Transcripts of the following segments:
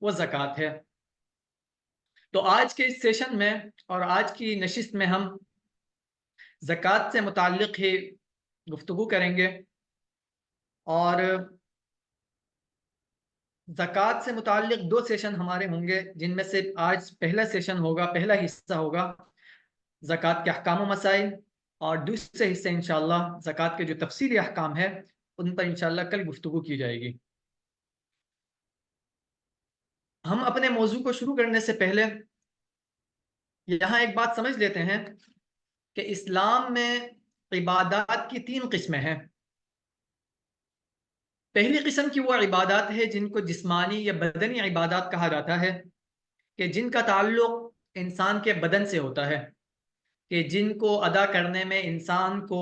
وہ زکوٰۃ ہے۔ تو آج کے اس سیشن میں اور آج کی نشست میں ہم زکوٰۃ سے متعلق ہی گفتگو کریں گے، اور زکوٰۃ سے متعلق 2 سیشن ہمارے ہوں گے، جن میں سے آج پہلا سیشن ہوگا، پہلا حصہ ہوگا زکوٰۃ کے احکام و مسائل، اور دوسرے حصے انشاءاللہ زکوٰۃ کے جو تفصیلی احکام ہیں ان پر انشاءاللہ کل گفتگو کی جائے گی۔ ہم اپنے موضوع کو شروع کرنے سے پہلے یہاں ایک بات سمجھ لیتے ہیں کہ اسلام میں عبادات کی 3 قسمیں ہیں۔ پہلی قسم کی وہ عبادات ہے جن کو جسمانی یا بدنی عبادات کہا جاتا ہے، کہ جن کا تعلق انسان کے بدن سے ہوتا ہے، کہ جن کو ادا کرنے میں انسان کو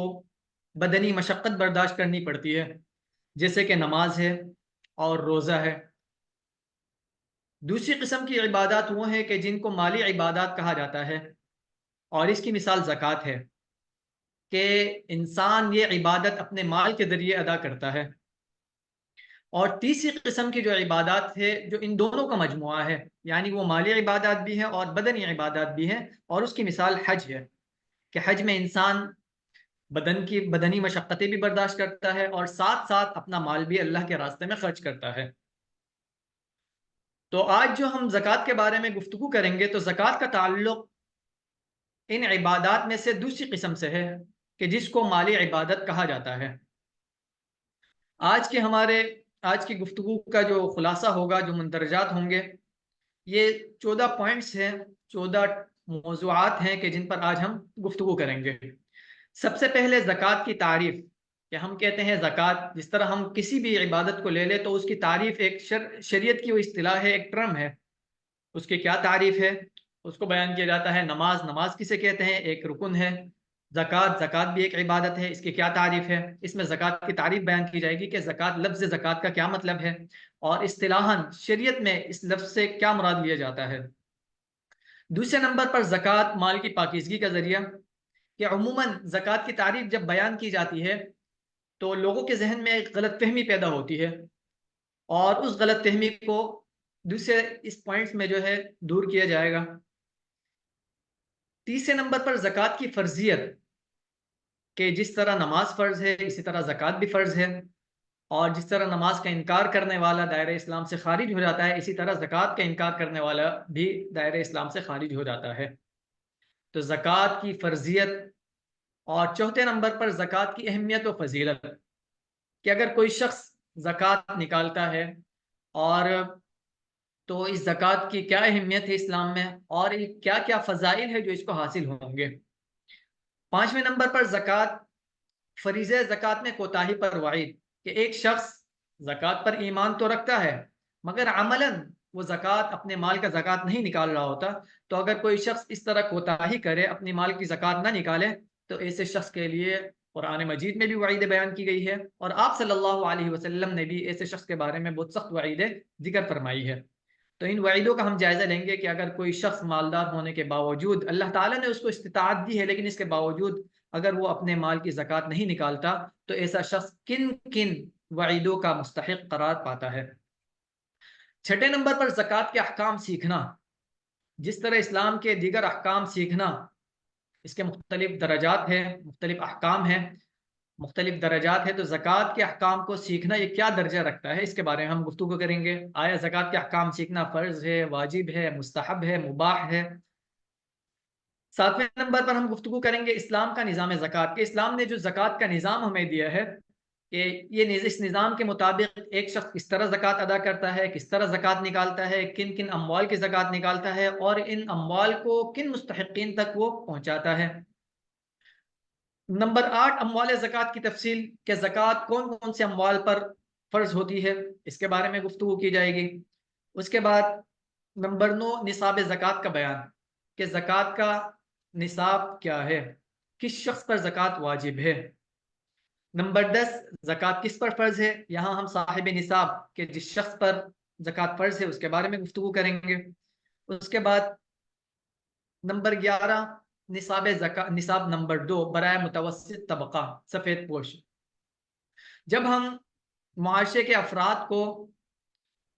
بدنی مشقت برداشت کرنی پڑتی ہے، جیسے کہ نماز ہے اور روزہ ہے۔ دوسری قسم کی عبادات وہ ہیں کہ جن کو مالی عبادات کہا جاتا ہے، اور اس کی مثال زکوٰۃ ہے، کہ انسان یہ عبادت اپنے مال کے ذریعے ادا کرتا ہے۔ اور تیسری قسم کی جو عبادات ہے جو ان دونوں کا مجموعہ ہے، یعنی وہ مالی عبادات بھی ہیں اور بدنی عبادات بھی ہیں، اور اس کی مثال حج ہے، کہ حج میں انسان بدنی مشقتیں بھی برداشت کرتا ہے اور ساتھ ساتھ اپنا مال بھی اللہ کے راستے میں خرچ کرتا ہے۔ تو آج جو ہم زکوٰۃ کے بارے میں گفتگو کریں گے، تو زکوٰۃ کا تعلق ان عبادات میں سے دوسری قسم سے ہے، کہ جس کو مالی عبادت کہا جاتا ہے۔ آج کی گفتگو کا جو خلاصہ ہوگا، جو مندرجات ہوں گے، یہ 14 پوائنٹس ہیں، 14 موضوعات ہیں کہ جن پر آج ہم گفتگو کریں گے۔ سب سے پہلے زکوٰۃ کی تعریف، کہ ہم کہتے ہیں زکوٰۃ، جس طرح ہم کسی بھی عبادت کو لے لیں تو اس کی تعریف ایک شریعت کی وہ اصطلاح ہے، ایک ٹرم ہے، اس کی کیا تعریف ہے، اس کو بیان کیا جاتا ہے۔ نماز کسے کہتے ہیں، ایک رکن ہے۔ زکوٰۃ بھی ایک عبادت ہے، اس کی کیا تعریف ہے، اس میں زکوٰۃ کی تعریف بیان کی جائے گی کہ زکوٰۃ، لفظ زکوٰۃ کا کیا مطلب ہے، اور اصطلاحاً شریعت میں اس لفظ سے کیا مراد لیا جاتا ہے۔ دوسرے نمبر پر زکوٰۃ مال کی پاکیزگی کا ذریعہ، کہ عموماً زکوٰۃ کی تعریف جب بیان کی جاتی ہے تو لوگوں کے ذہن میں ایک غلط فہمی پیدا ہوتی ہے، اور اس غلط فہمی کو دوسرے اس پوائنٹس میں جو ہے دور کیا جائے گا۔ تیسرے نمبر پر زکوٰۃ کی فرضیت، کہ جس طرح نماز فرض ہے اسی طرح زکوٰۃ بھی فرض ہے، اور جس طرح نماز کا انکار کرنے والا دائرہ اسلام سے خارج ہو جاتا ہے، اسی طرح زکوٰۃ کا انکار کرنے والا بھی دائرہ اسلام سے خارج ہو جاتا ہے۔ تو زکوٰۃ کی فرضیت، اور چوتھے نمبر پر زکوٰۃ کی اہمیت و فضیلت، کہ اگر کوئی شخص زکوٰۃ نکالتا ہے اور تو اس زکوٰۃ کی کیا اہمیت ہے اسلام میں، اور کیا کیا فضائل ہے جو اس کو حاصل ہوں گے۔ پانچویں نمبر پر زکوٰۃ، فریضہ زکوٰۃ میں کوتاہی پر وعید، کہ ایک شخص زکوٰۃ پر ایمان تو رکھتا ہے مگر عملاً وہ زکوٰۃ، اپنے مال کا زکوٰۃ نہیں نکال رہا ہوتا، تو اگر کوئی شخص اس طرح کوتاہی کرے، اپنی مال کی زکوٰۃ نہ نکالے، تو ایسے شخص کے لیے قرآن مجید میں بھی وعید بیان کی گئی ہے، اور آپ صلی اللہ علیہ وسلم نے بھی ایسے شخص کے بارے میں بہت سخت وعیدیں ذکر فرمائی ہے۔ تو ان وعیدوں کا ہم جائزہ لیں گے، کہ اگر کوئی شخص مالدار ہونے کے باوجود، اللہ تعالیٰ نے اس کو استطاعت دی ہے، لیکن اس کے باوجود اگر وہ اپنے مال کی زکوٰۃ نہیں نکالتا، تو ایسا شخص کن کن وعیدوں کا مستحق قرار پاتا ہے۔ چھٹے نمبر پر زکوٰۃ کے احکام سیکھنا، جس طرح اسلام کے دیگر احکام سیکھنا، اس کے مختلف درجات ہیں، مختلف احکام ہیں، مختلف درجات ہیں، تو زکوٰۃ کے احکام کو سیکھنا یہ کیا درجہ رکھتا ہے، اس کے بارے میں ہم گفتگو کریں گے۔ آیا زکوٰۃ کے احکام سیکھنا فرض ہے، واجب ہے، مستحب ہے، مباح ہے؟ ساتویں نمبر پر ہم گفتگو کریں گے اسلام کا نظام زکوٰۃ، کہ اسلام نے جو زکوٰۃ کا نظام ہمیں دیا ہے، کہ اس نظام کے مطابق ایک شخص کس طرح زکوٰۃ ادا کرتا ہے، کس طرح زکوٰۃ نکالتا ہے، کن کن اموال کی زکوٰۃ نکالتا ہے، اور ان اموال کو کن مستحقین تک وہ پہنچاتا ہے۔ نمبر 8، اموال زکوٰۃ کی تفصیل، کہ زکوٰۃ کون کون سے اموال پر فرض ہوتی ہے، اس کے بارے میں گفتگو کی جائے گی۔ اس کے بعد نمبر 9، نصاب زکوٰۃ کا بیان، کہ زکوٰۃ کا نصاب کیا ہے، کس شخص پر زکوٰۃ واجب ہے۔ نمبر 10، زکوٰۃ کس پر فرض ہے، یہاں ہم صاحب نصاب، کہ جس شخص پر زکوٰۃ فرض ہے اس کے بارے میں گفتگو کریں گے۔ اس کے بعد نمبر 11، نصاب نمبر 2، برائے متوسط طبقہ، سفید پوش، جب ہم معاشرے کے افراد کو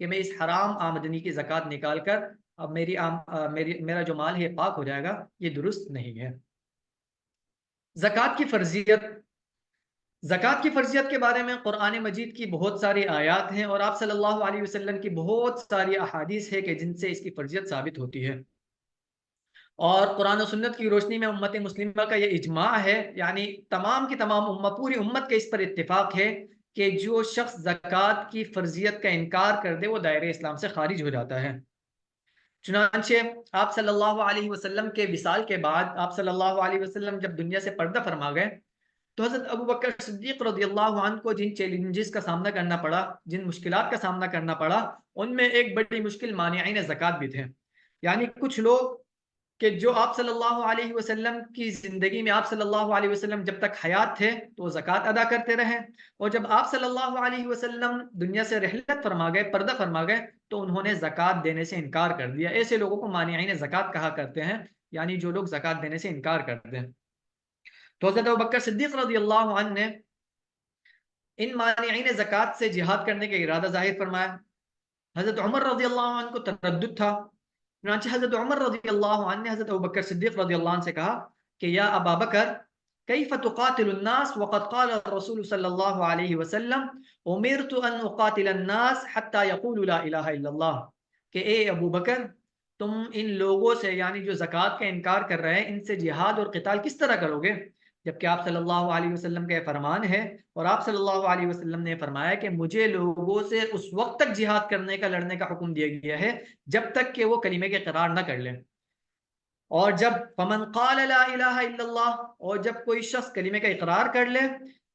کہ میں اس حرام آمدنی کی زکوٰۃ نکال کر اب میرا جو مال ہے پاک ہو جائے گا، یہ درست نہیں ہے۔ زکوٰۃ کی فرضیت، زکوٰۃ کی فرضیت کے بارے میں قرآن مجید کی بہت ساری آیات ہیں اور آپ صلی اللہ علیہ وسلم کی بہت ساری احادیث ہے کہ جن سے اس کی فرضیت ثابت ہوتی ہے، اور قرآن و سنت کی روشنی میں امت مسلمہ کا یہ اجماع ہے، یعنی تمام کی تمام امت، پوری امت کے اس پر اتفاق ہے کہ جو شخص زکوٰۃ کی فرضیت کا انکار کر دے وہ دائرہ اسلام سے خارج ہو جاتا ہے۔ چنانچہ آپ صلی اللہ علیہ وسلم کے وصال کے بعد آپ صلی اللہ علیہ وسلم جب دنیا سے پردہ فرما گئے تو حضرت ابو بکر صدیق رضی اللہ عنہ کو جن چیلنجز کا سامنا کرنا پڑا، جن مشکلات کا سامنا کرنا پڑا، ان میں ایک بڑی مشکل مانعین زکوٰۃ بھی تھے، یعنی کچھ لوگ کہ جو آپ صلی اللہ علیہ وسلم کی زندگی میں، آپ صلی اللہ علیہ وسلم جب تک حیات تھے تو وہ زکوٰۃ ادا کرتے رہے، اور جب آپ صلی اللہ علیہ وسلم دنیا سے رحلت فرما گئے، پردہ فرما گئے، تو انہوں نے زکوٰۃ دینے سے انکار کر دیا۔ ایسے لوگوں کو مانعین زکوٰۃ کہا کرتے ہیں، یعنی جو لوگ زکوٰۃ دینے سے انکار کرتے ہیں۔ تو حضرت ابوبکر صدیق رضی اللہ عنہ نے ان مانعین زکوٰۃ سے جہاد کرنے کا ارادہ ظاہر فرمایا۔ حضرت عمر رضی اللہ عنہ کو تردد تھا، چنانچہ حضرت عمر رضی اللہ عنہ نے حضرت ابوبکر صدیق رضی اللہ عنہ سے کہا کہ یا ابا بکر کیف تقاتل الناس وقد قال الرسول صلی اللہ علیہ وسلم امرت ان اقاتل الناس حتى يقولوا لا الہ الا اللہ، کہ اے ابو بکر تم ان لوگوں سے، یعنی جو زکوٰۃ کا انکار کر رہے ہیں، ان سے جہاد اور قتال کس طرح کرو گے، جبکہ آپ صلی اللہ علیہ وسلم کا یہ فرمان ہے، اور آپ صلی اللہ علیہ وسلم نے فرمایا کہ مجھے لوگوں سے اس وقت تک جہاد کرنے کا، لڑنے کا حکم دیا گیا ہے جب تک کہ وہ کلمے کے اقرار نہ کر لیں، اور جب فمن قال لا الہ الا اللہ، اور جب کوئی شخص کلمے کا اقرار کر لے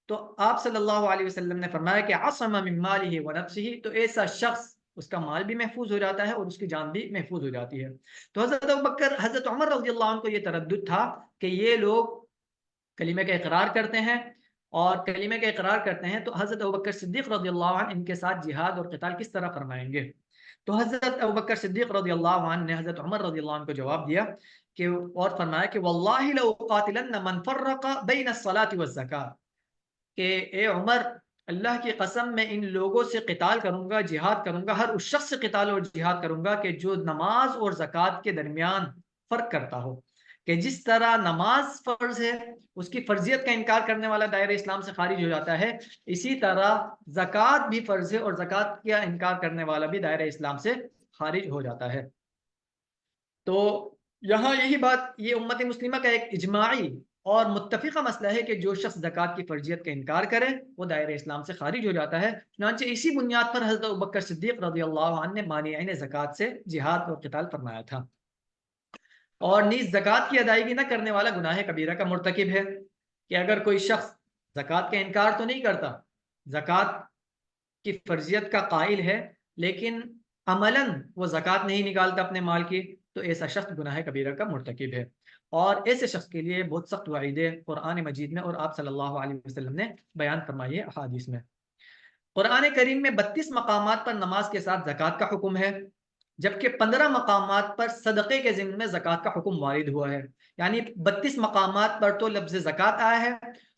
تو آپ صلی اللہ علیہ وسلم نے فرمایا کہ عصم من مالہ ونفسہ، تو ایسا شخص، اس کا مال بھی محفوظ ہو جاتا ہے اور اس کی جان بھی محفوظ ہو جاتی ہے۔ تو حضرت عمر رضی اللہ عنہ کو یہ تردد تھا کہ یہ لوگ کلمے کا اقرار کرتے ہیں، اور کلمے کا اقرار کرتے ہیں تو حضرت ابوبکر صدیق رضی اللہ عنہ ان کے ساتھ جہاد اور قتال کس طرح فرمائیں گے؟ تو حضرت ابوبکر صدیق رضی اللہ عنہ نے حضرت عمر رضی اللہ عنہ کو جواب دیا کہ، اور فرمایا کہ واللہ لأقاتلن من فرق بین الصلاة والزکاة، کہ اے عمر اللہ کی قسم میں ان لوگوں سے قتال کروں گا، جہاد کروں گا، ہر اس شخص سے قتال اور جہاد کروں گا کہ جو نماز اور زکوٰۃ کے درمیان فرق کرتا ہو، کہ جس طرح نماز فرض ہے، اس کی فرضیت کا انکار کرنے والا دائرہ اسلام سے خارج ہو جاتا ہے، اسی طرح زکوٰۃ بھی فرض ہے اور زکوٰۃ کا انکار کرنے والا بھی دائرہ اسلام سے خارج ہو جاتا ہے۔ تو یہاں یہی بات، یہ امت مسلمہ کا ایک اجماعی اور متفقہ مسئلہ ہے کہ جو شخص زکوٰۃ کی فرضیت کا انکار کرے وہ دائرہ اسلام سے خارج ہو جاتا ہے۔ چنانچہ اسی بنیاد پر حضرت ابوبکر صدیق رضی اللہ عنہ نے مانعین زکوٰۃ سے جہاد اور قتال فرمایا تھا۔ اور نیز زکوٰۃ کی ادائیگی نہ کرنے والا گناہ کبیرہ کا مرتکب ہے، کہ اگر کوئی شخص زکوٰۃ کا انکار تو نہیں کرتا، زکوٰۃ کی فرضیت کا قائل ہے، لیکن عملاً وہ زکوٰۃ نہیں نکالتا اپنے مال کی، تو ایسا شخص گناہ کبیرہ کا مرتکب ہے، اور ایسے شخص کے لیے بہت سخت وعیدیں قرآن مجید میں اور آپ صلی اللہ علیہ وسلم نے بیان فرمائی ہے احادیث میں۔ قرآن کریم میں 32 مقامات پر نماز کے ساتھ زکوٰۃ کا حکم ہے، جبکہ 15 مقامات پر صدقے کے ضمن میں زکوٰۃ کا حکم وارد ہوا ہے، یعنی 32 مقامات پر تو لفظ زکوٰۃ آیا ہے،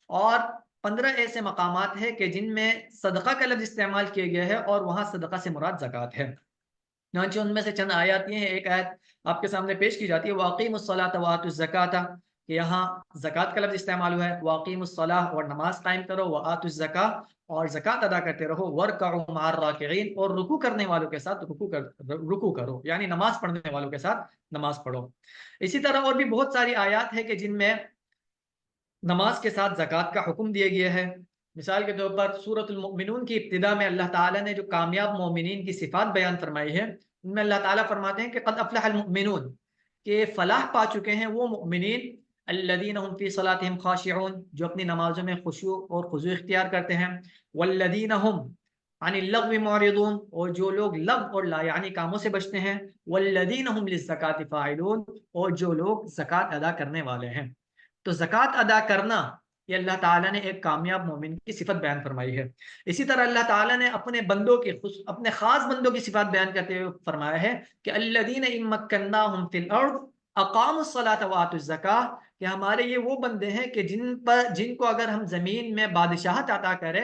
اور 15 ایسے مقامات ہیں کہ جن میں صدقہ کا لفظ استعمال کیا گیا ہے اور وہاں صدقہ سے مراد زکوٰۃ ہے۔ چنانچہ ان میں سے چند آیات یہ ہیں، ایک آیت آپ کے سامنے پیش کی جاتی ہے وَأَقِيمُوا الصَّلَاةَ وَآتُوا الزَّكَاةَ، کہ یہاں زکوٰۃ کا لفظ استعمال ہوا ہے، وَأَقِيمُوا الصَّلَاةَ، اور نماز قائم کرو، وَآتُوا الزَّكَاةَ، اور زکوٰۃ ادا کرتے رہو، وَارْكَعُوا مَعَ الرَّاكِعِينَ، اور رکوع کرنے والوں کے ساتھ رکوع کرو، یعنی نماز پڑھنے والوں کے ساتھ نماز پڑھو۔ اسی طرح اور بھی بہت ساری آیات ہیں کہ جن میں نماز کے ساتھ زکوٰۃ کا حکم دیا گیا ہے۔ مثال کے طور پر سورۃ المؤمنون کی ابتدا میں اللہ تعالیٰ نے جو کامیاب مومنین کی صفات بیان فرمائی ہے، ان میں اللہ تعالیٰ فرماتے ہیں کہ قد افلح المؤمنون، کہ فلاح پا چکے ہیں وہ مؤمنین، الذین هم فی صلاتهم خاشعون، جو اپنی نمازوں میں خشوع اور خضوع اختیار کرتے ہیں، والذین هم عن اللغو معرضون، اور جو لوگ لغو اور لا یعنی کاموں سے بچتے ہیں، والذین هم للزکاة فاعلون، اور جو لوگ زکوٰۃ ادا کرنے والے ہیں۔ تو زکوٰۃ ادا کرنا یہ اللہ تعالیٰ نے ایک کامیاب مومن کی صفت بیان فرمائی ہے۔ اسی طرح اللہ تعالیٰ نے اپنے بندوں کی، اپنے خاص بندوں کی صفات بیان کرتے ہوئے فرمایا ہے کہ الذین ان مکناہم فی الارض اقاموا الصلاۃ وآتوا الزکاۃ، کہ ہمارے یہ وہ بندے ہیں کہ جن کو اگر ہم زمین میں بادشاہت عطا کریں،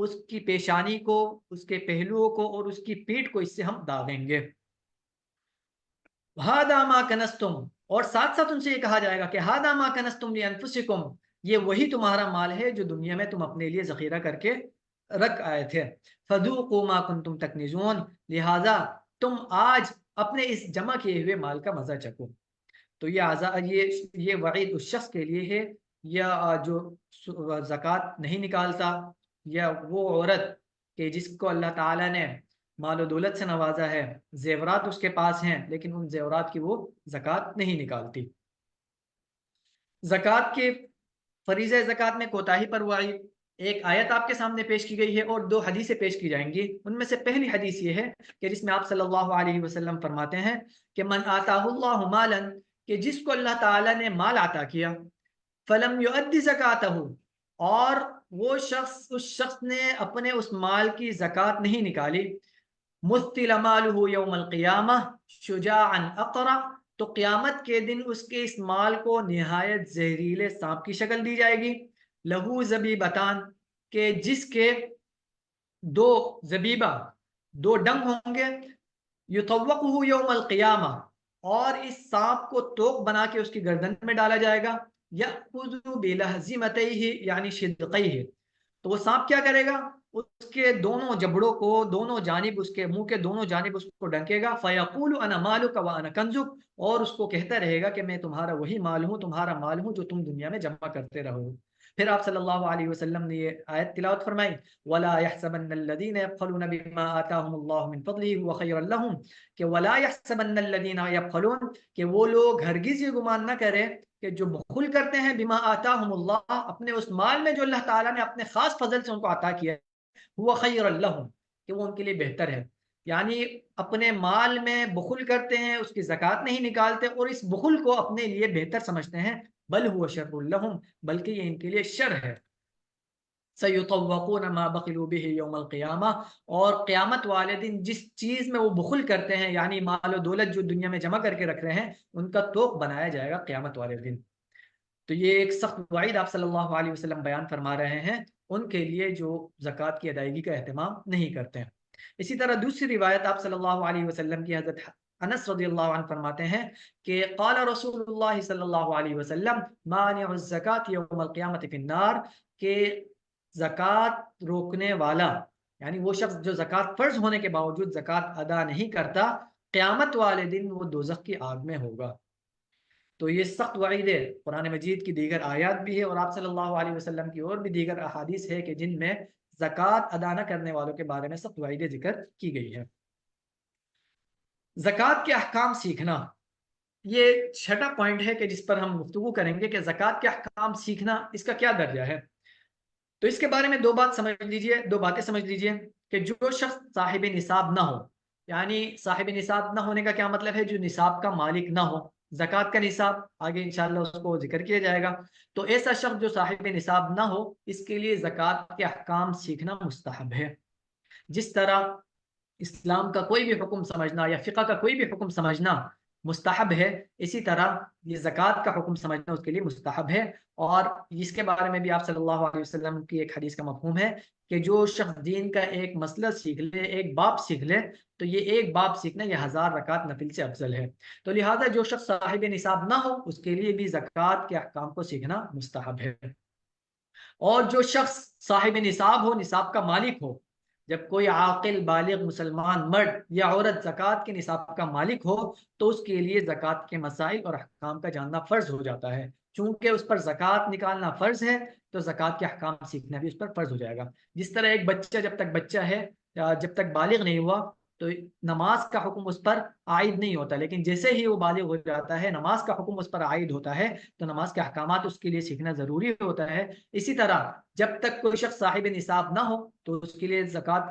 اس کی پیشانی کو، اس کے پہلوؤں کو اور اس کی پیٹھ کو اس سے ہم داغیں گے۔ ہاذا ما کنزتم، اور ساتھ ساتھ ان سے یہ کہا جائے گا کہ ہاذا ما کنزتم لانفسکم، یہ وہی تمہارا مال ہے جو دنیا میں تم اپنے لیے ذخیرہ کر کے رکھ آئے تھے۔ فذوقوا ما کنتم تکنزون، لہذا تم آج اپنے اس جمع کیے ہوئے مال کا مزہ چکھو۔ تو یہ وعید اس شخص کے لیے ہے، یا جو زکوٰۃ نہیں نکالتا، یا وہ عورت کہ جس کو اللہ تعالیٰ نے مال و دولت سے نوازا ہے، زیورات اس کے پاس ہیں لیکن ان زیورات کی وہ زکوٰۃ نہیں نکالتی۔ زکوٰۃ کے فریضہ زکوٰۃ میں کوتاہی پر وعید، ایک آیت آپ کے سامنے پیش کی گئی ہے اور 2 حدیثیں پیش کی جائیں گی۔ ان میں سے پہلی حدیث یہ ہے کہ جس میں آپ صلی اللہ علیہ وسلم فرماتے ہیں کہ من آتاہ اللہ مالا، کہ جس کو اللہ تعالیٰ نے مال عطا کیا، فلم یؤدی زکاتہ، اور وہ اس شخص نے اپنے اس مال کی زکوٰۃ نہیں نکالی، مثل مالہ یوم القیامہ شجاعا اقرع، تو قیامت کے دن اس کے اس مال کو نہایت زہریلے سانپ کی شکل دی جائے گی، لہو زبیبتان، کہ جس کے 2 زبیبہ، 2 ڈنگ ہوں گے، یطوقہ یوم القیامہ، اور اس سانپ کو توق بنا کے اس کی گردن میں ڈالا جائے گا، یأخذ بلہزمتیہ یعنی شدقیہ، تو وہ سانپ کیا کرے گا، اس کے دونوں جبڑوں کو، دونوں جانب، اس کے منہ کے دونوں جانب اس کو ڈنکے گا، فیقول انا مالک وانا کنزک، اور اس کو کہتا رہے گا کہ میں تمہارا وہی مال ہوں، تمہارا مال ہوں جو تم دنیا میں جمع کرتے رہو۔ پھر آپ صلی اللہ علیہ وسلم نے یہ آیت تلاوت فرمائی، وَلَا يَحْسَبَنَّ الَّذِينَ يَبْخَلُونَ بِمَا آتَاهُمُ اللَّهُ مِنْ فَضْلِهِ هُوَ خَيْرًا لَهُمْ، کہ وَلَا يَحْسَبَنَّ الَّذِينَ يَبْخَلُونَ، کہ وہ لوگ ہرگز یہ گمان نہ کرے کہ جو بخل کرتے ہیں بما آتاہم اللہ، اپنے اس مال میں جو اللہ تعالیٰ نے اپنے خاص فضل سے ان کو عطا کیا ہے، ہوا خیر لہم، کہ وہ ان کے لیے بہتر ہے، یعنی اپنے مال میں بخل کرتے ہیں، اس کی زکوٰۃ نہیں نکالتے اور اس بخل کو اپنے لیے بہتر سمجھتے ہیں، بل ہوا شر لہم، بلکہ یہ ان کے لیے شر ہے۔ سیطوقون ما بخلوا به یوم القیامہ، اور قیامت والے دن جس چیز میں وہ بخل کرتے ہیں، یعنی مال و دولت جو دنیا میں جمع کر کے رکھ رہے ہیں، ان کا توق بنایا جائے گا قیامت والے دن۔ تو یہ ایک سخت وعید آپ صلی اللہ علیہ وسلم بیان فرما رہے ہیں ان کے لیے جو زکوٰۃ کی ادائیگی کا اہتمام نہیں کرتے ہیں۔ اسی طرح دوسری روایت آپ صلی اللہ علیہ وسلم کی، حضرت انس رضی اللہ عنہ فرماتے ہیں کہ قال رسول اللہ صلی اللہ علیہ وسلم مانع الزکاة یوم القیامت فی النار، کہ زکوٰۃ روکنے والا، یعنی وہ شخص جو زکوٰۃ فرض ہونے کے باوجود زکوٰۃ ادا نہیں کرتا، قیامت والے دن وہ دوزخ کی آگ میں ہوگا۔ تو یہ سخت وعید ہے، قرآن مجید کی دیگر آیات بھی ہے اور آپ صلی اللہ علیہ وسلم کی اور بھی دیگر احادیث ہے کہ جن میں زکوٰۃ ادا نہ کرنے والوں کے بارے میں سخت وعید ذکر کی گئی ہے۔ زکوٰۃ کے احکام سیکھنا، یہ چھٹا پوائنٹ ہے کہ جس پر ہم گفتگو کریں گے کہ زکوٰۃ کے احکام سیکھنا اس کا کیا درجہ ہے۔ تو اس کے بارے میں 2 باتیں سمجھ لیجئے کہ جو شخص صاحب نصاب نہ ہو، یعنی صاحب نصاب نہ ہونے کا کیا مطلب ہے، جو نصاب کا مالک نہ ہو، زکوٰۃ کا نصاب آگے انشاءاللہ اس کو ذکر کیا جائے گا، تو ایسا شخص جو صاحب نصاب نہ ہو، اس کے لیے زکوٰۃ کے احکام سیکھنا مستحب ہے۔ جس طرح اسلام کا کوئی بھی حکم سمجھنا یا فقہ کا کوئی بھی حکم سمجھنا مستحب ہے، اسی طرح یہ زکوٰۃ کا حکم سمجھنا اس کے لیے مستحب ہے۔ اور اس کے بارے میں بھی آپ صلی اللہ علیہ وسلم کی ایک حدیث کا مفہوم ہے کہ جو شخص دین کا ایک مسئلہ سیکھ لے، ایک باب سیکھ لے، تو یہ ایک باب سیکھنا یہ 1000 رکعت نفل سے افضل ہے۔ تو لہٰذا جو شخص صاحب نصاب نہ ہو، اس کے لیے بھی زکوٰۃ کے احکام کو سیکھنا مستحب ہے۔ اور جو شخص صاحب نصاب ہو، نصاب کا مالک ہو، جب کوئی عاقل بالغ مسلمان مرد یا عورت زکوٰۃ کے نصاب کا مالک ہو، تو اس کے لیے زکوٰۃ کے مسائل اور احکام کا جاننا فرض ہو جاتا ہے۔ چونکہ اس پر زکوٰۃ نکالنا فرض ہے، تو زکوٰۃ کے احکام سیکھنا بھی اس پر فرض ہو جائے گا۔ جس طرح ایک بچہ جب تک بچہ ہے، جب تک بالغ نہیں ہوا، تو نماز کا حکم اس پر عائد نہیں ہوتا، لیکن جیسے ہی وہ بالغ ہو جاتا ہے، نماز کا حکم اس پر عائد ہوتا ہے، تو نماز کے احکامات اس کے لیے سیکھنا ضروری ہوتا ہے۔ اسی طرح جب تک کوئی شخص صاحب نصاب نہ ہو، تو اس کے لیے زکوٰۃ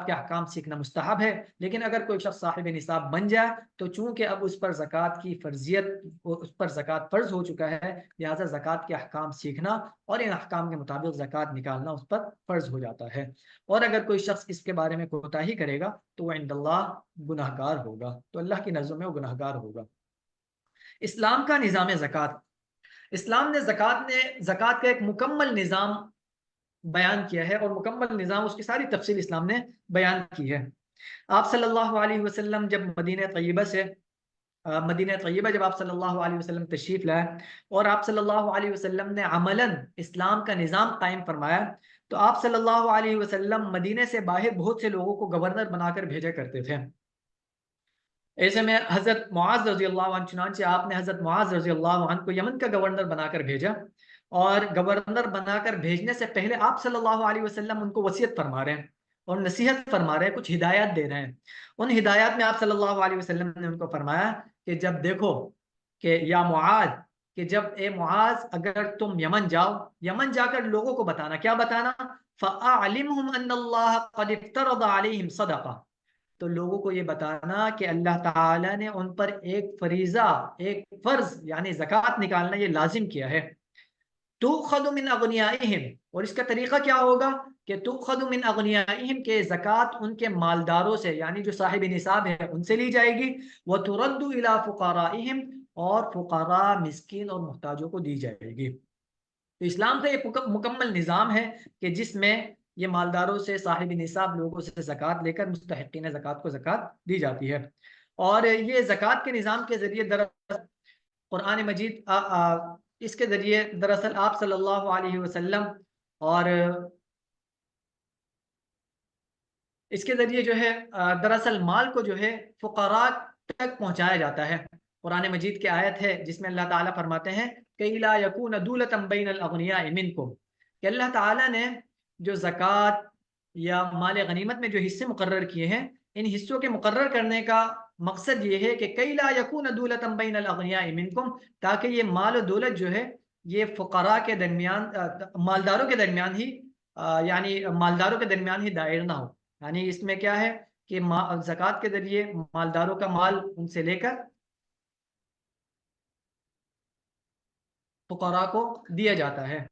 کے احکام سیکھنا مستحب ہے، لیکن اگر کوئی شخص صاحب نصاب بن جائے، تو چونکہ اب اس پر زکوٰۃ کی فرضیت، اس پر زکوٰۃ فرض ہو چکا ہے، لہٰذا زکوٰۃ کے احکام سیکھنا اور ان احکام کے مطابق زکوٰۃ نکالنا اس پر فرض ہو جاتا ہے۔ اور اگر کوئی شخص اس کے بارے میں کوتاہی کرے گا تو وہ عند اللہ گناہ گار ہوگا، تو اللہ کی نظروں میں وہ گناہ گار ہوگا۔ اسلام کا نظام زکوٰۃ، اسلام نے زکوٰۃ کا ایک مکمل نظام بیان کیا ہے اور مکمل نظام، اس کی ساری تفصیل اسلام نے بیان کی ہے۔ آپ صلی اللہ علیہ وسلم جب مدینہ طیبہ جب آپ صلی اللہ علیہ وسلم تشریف لائے اور آپ صلی اللہ علیہ وسلم نے عملاً اسلام کا نظام قائم فرمایا، تو آپ صلی اللہ علیہ وسلم مدینے سے باہر بہت سے لوگوں کو گورنر بنا کر بھیجا کرتے تھے۔ ایسے میں حضرت معاذ رضی اللہ عنہ، چنانچہ آپ نے حضرت معاذ رضی اللہ عنہ کو یمن کا گورنر بنا کر بھیجا، اور گورنر بنا کر بھیجنے سے پہلے آپ صلی اللہ علیہ وسلم ان کو وصیت فرما رہے ہیں اور نصیحت فرما رہے ہیں، کچھ ہدایات دے رہے ہیں۔ ان ہدایات میں آپ صلی اللہ علیہ وسلم نے ان کو فرمایا کہ جب دیکھو کہ یا معاذ، کہ جب اے معاذ اگر تم یمن جاؤ، یمن جا کر لوگوں کو بتانا، کیا بتانا؟ فَأَعْلِمْهُمْ أَنَّ اللَّهَ قَدِ افْتَرَضَ عَلَيْهِمْ صَدَقَةً، تو لوگوں کو یہ بتانا کہ اللہ تعالیٰ نے ان پر ایک فریضہ، ایک فرض یعنی زکوٰۃ نکالنا یہ لازم کیا ہے۔ تُؤْخَذُ مِنْ أَغْنِيَائِهِمْ، اور اس کا طریقہ کیا ہوگا کہ تُؤْخَذُ مِنْ أَغْنِيَائِهِمْ، کہ زکوٰۃ ان کے مالداروں سے یعنی جو صاحب نصاب ہے ان سے لی جائے گی، وَتُرَدُّ إِلَىٰ فُقَرَائِهِمْ، اور فقراء مسکین اور محتاجوں کو دی جائے گی۔ تو اسلام کا یہ مکمل نظام ہے کہ جس میں یہ مالداروں سے، صاحب نصاب لوگوں سے زکوٰۃ لے کر مستحقین زکوٰۃ کو زکوٰۃ دی جاتی ہے۔ اور یہ زکوٰۃ کے نظام کے ذریعے دراصل قرآن مجید اس کے ذریعے دراصل آپ صلی اللہ علیہ وسلم اور اس کے ذریعے جو ہے دراصل مال کو جو ہے فقراء تک پہنچایا جاتا ہے۔ قرآن مجید کی آیت ہے جس میں اللہ تعالیٰ فرماتے ہیں کہ لا یکون دولة بین الاغنیاء منکم، کہ اللہ تعالیٰ نے جو زکوٰۃ یا مال غنیمت میں جو حصے مقرر کیے ہیں، ان حصوں کے مقرر کرنے کا مقصد یہ ہے کہ کئی لا یکون دولة بین الاغنیاء منکم، تاکہ یہ مال و دولت جو ہے یہ فقراء کے درمیان، مالداروں کے درمیان ہی یعنی مالداروں کے درمیان ہی دائر نہ ہو۔ یعنی اس میں کیا ہے کہ زکوٰۃ کے ذریعے مالداروں کا مال ان سے لے کر فقراء کو دیا جاتا ہے۔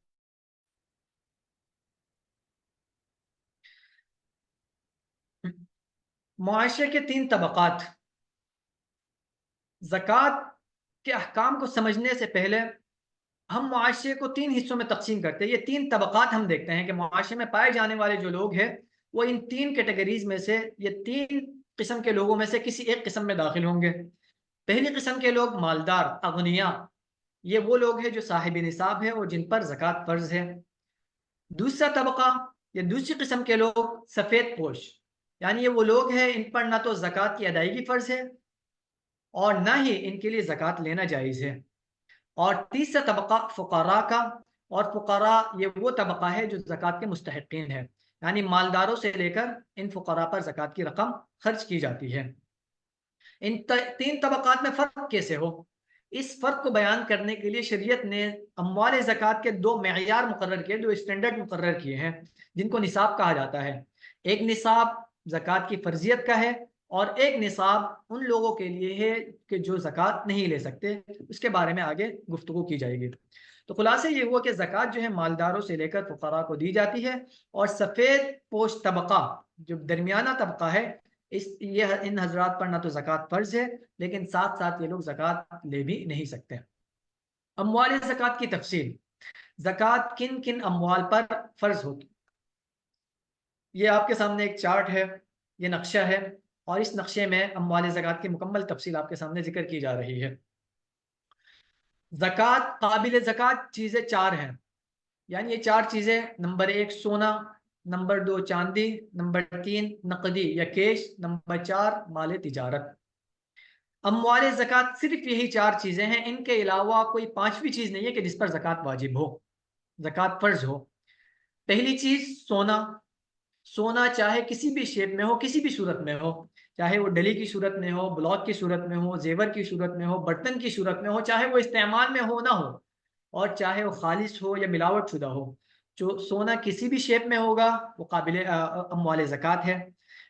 معاشرے کے 3 طبقات۔ زکوٰۃ کے احکام کو سمجھنے سے پہلے ہم معاشرے کو 3 حصوں میں تقسیم کرتے ہیں۔ یہ 3 طبقات ہم دیکھتے ہیں کہ معاشرے میں پائے جانے والے جو لوگ ہیں وہ ان 3 کیٹیگریز میں سے، یہ 3 قسم کے لوگوں میں سے کسی ایک قسم میں داخل ہوں گے۔ پہلی قسم کے لوگ مالدار، اغنیاء، یہ وہ لوگ ہیں جو صاحب نصاب ہے اور جن پر زکوٰۃ فرض ہے۔ دوسرا طبقہ یا دوسری قسم کے لوگ سفید پوش، یعنی یہ وہ لوگ ہیں ان پر نہ تو زکوٰۃ کی ادائیگی فرض ہے اور نہ ہی ان کے لیے زکوٰۃ لینا جائز ہے۔ اور تیسرا طبقہ فقراء کا، اور فقراء یہ وہ طبقہ ہے جو زکوٰۃ کے مستحقین ہے، یعنی مالداروں سے لے کر ان فقراء پر زکوٰۃ کی رقم خرچ کی جاتی ہے۔ ان 3 طبقات میں فرق کیسے ہو، اس فرق کو بیان کرنے کے لیے شریعت نے اموال زکوٰۃ کے 2 معیار مقرر کیے، 2 اسٹینڈرڈ مقرر کیے ہیں جن کو نصاب کہا جاتا ہے۔ ایک نصاب زکوٰۃ کی فرضیت کا ہے اور ایک نصاب ان لوگوں کے لیے ہے کہ جو زکوٰۃ نہیں لے سکتے، اس کے بارے میں آگے گفتگو کی جائے گی۔ تو خلاصہ یہ ہوا کہ زکوٰۃ جو ہے مالداروں سے لے کر فقراء کو دی جاتی ہے، اور سفید پوش طبقہ جو درمیانہ طبقہ ہے، یہ ان حضرات پر نہ تو زکوٰۃ فرض ہے لیکن ساتھ ساتھ یہ لوگ زکوٰۃ لے بھی نہیں سکتے۔ اموال زکوٰۃ کی تفصیل۔ زکوٰۃ کن کن اموال پر فرض ہوتی؟ یہ آپ کے سامنے ایک چارٹ ہے، یہ نقشہ ہے، اور اس نقشے میں اموال زکوٰۃ کی مکمل تفصیل آپ کے سامنے ذکر کی جا رہی ہے۔ زکوٰۃ، قابل زکوٰۃ چیزیں 4 ہیں، یعنی یہ 4 چیزیں: نمبر 1 سونا، نمبر 2 چاندی، نمبر 3 نقدی یا کیش، نمبر 4 مال تجارت۔ اموال زکوٰۃ صرف یہی 4 چیزیں ہیں، ان کے علاوہ کوئی 5ویں چیز نہیں ہے کہ جس پر زکوٰۃ واجب ہو، زکوٰۃ فرض ہو۔ پہلی چیز سونا۔ سونا چاہے کسی بھی شیپ میں ہو، کسی بھی صورت میں ہو، چاہے وہ ڈلی کی صورت میں ہو، بلاک کی صورت میں ہو، زیور کی صورت میں ہو، برتن کی صورت میں ہو، چاہے وہ استعمال میں ہو نہ ہو، اور چاہے وہ خالص ہو یا ملاوٹ شدہ ہو، جو سونا کسی بھی شیپ میں ہوگا وہ قابل اموال زکوٰۃ ہے۔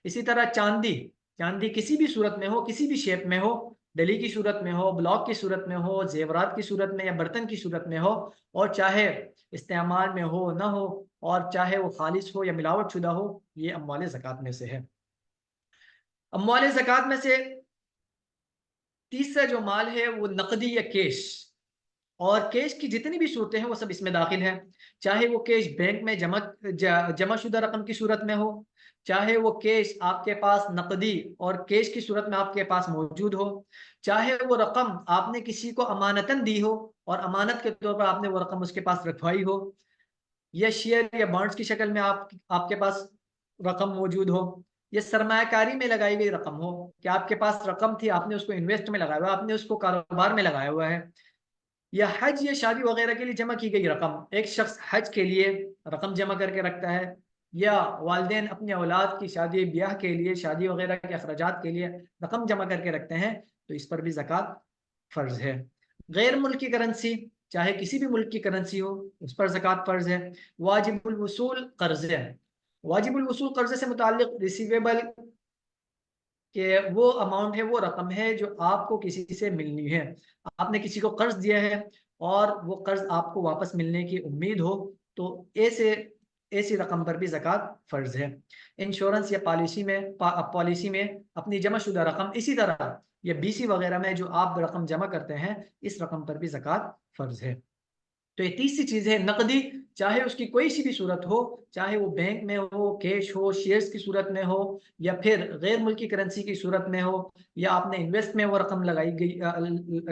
اسی طرح چاندی، چاندی کسی بھی صورت میں ہو، کسی بھی شیپ میں ہو، ڈلی کی صورت میں ہو، بلاک کی صورت میں ہو، زیورات کی صورت میں یا برتن کی صورت میں ہو، اور چاہے استعمال میں ہو نہ ہو، اور چاہے وہ خالص ہو یا ملاوٹ شدہ ہو، یہ اموال زکوٰۃ میں سے ہے۔ اموال زکوٰۃ میں سے تیسرا جو مال ہے وہ نقدی یا کیش، اور کیش کی جتنی بھی صورتیں ہیں وہ سب اس میں داخل ہیں، چاہے وہ کیش بینک میں جمع شدہ رقم کی صورت میں ہو، چاہے وہ کیش آپ کے پاس نقدی اور کیش کی صورت میں آپ کے پاس موجود ہو، چاہے وہ رقم آپ نے کسی کو امانتاً دی ہو اور امانت کے طور پر آپ نے وہ رقم اس کے پاس رکھوائی ہو، یا شیئر یا بانڈز کی شکل میں آپ کے پاس رقم موجود ہو، یہ سرمایہ کاری میں لگائی گئی رقم ہو کہ آپ کے پاس رقم تھی، آپ نے اس کو انویسٹ میں لگایا ہوا ہے، آپ نے اس کو کاروبار میں لگایا ہوا ہے، یا حج یا شادی وغیرہ کے لیے جمع کی گئی رقم، ایک شخص حج کے لیے رقم جمع کر کے رکھتا ہے، یا والدین اپنے اولاد کی شادی بیاہ کے لیے، شادی وغیرہ کے اخراجات کے لیے رقم جمع کر کے رکھتے ہیں، تو اس پر بھی زکوٰۃ فرض ہے۔ غیر ملکی کرنسی، چاہے کسی بھی ملک کی کرنسی ہو، اس پر زکوٰۃ فرض ہے۔ واجب الوصول قرضے، واجب الوصول قرضے سے متعلق ریسیویبل کہ وہ اماؤنٹ ہے، وہ رقم ہے جو آپ کو کسی سے ملنی ہے، آپ نے کسی کو قرض دیا ہے اور وہ قرض آپ کو واپس ملنے کی امید ہو، تو ایسی رقم پر بھی زکوٰۃ فرض ہے۔ انشورنس یا پالیسی میں اپنی جمع شدہ رقم، اسی طرح یا بی سی وغیرہ میں جو آپ رقم جمع کرتے ہیں، اس رقم پر بھی زکوٰۃ فرض ہے۔ تو یہ تیسری چیز ہے نقدی، چاہے اس کی کوئی سی بھی صورت ہو، چاہے وہ بینک میں ہو، کیش ہو، شیئرز کی صورت میں ہو، یا پھر غیر ملکی کرنسی کی صورت میں ہو، یا آپ نے انویسٹ میں وہ رقم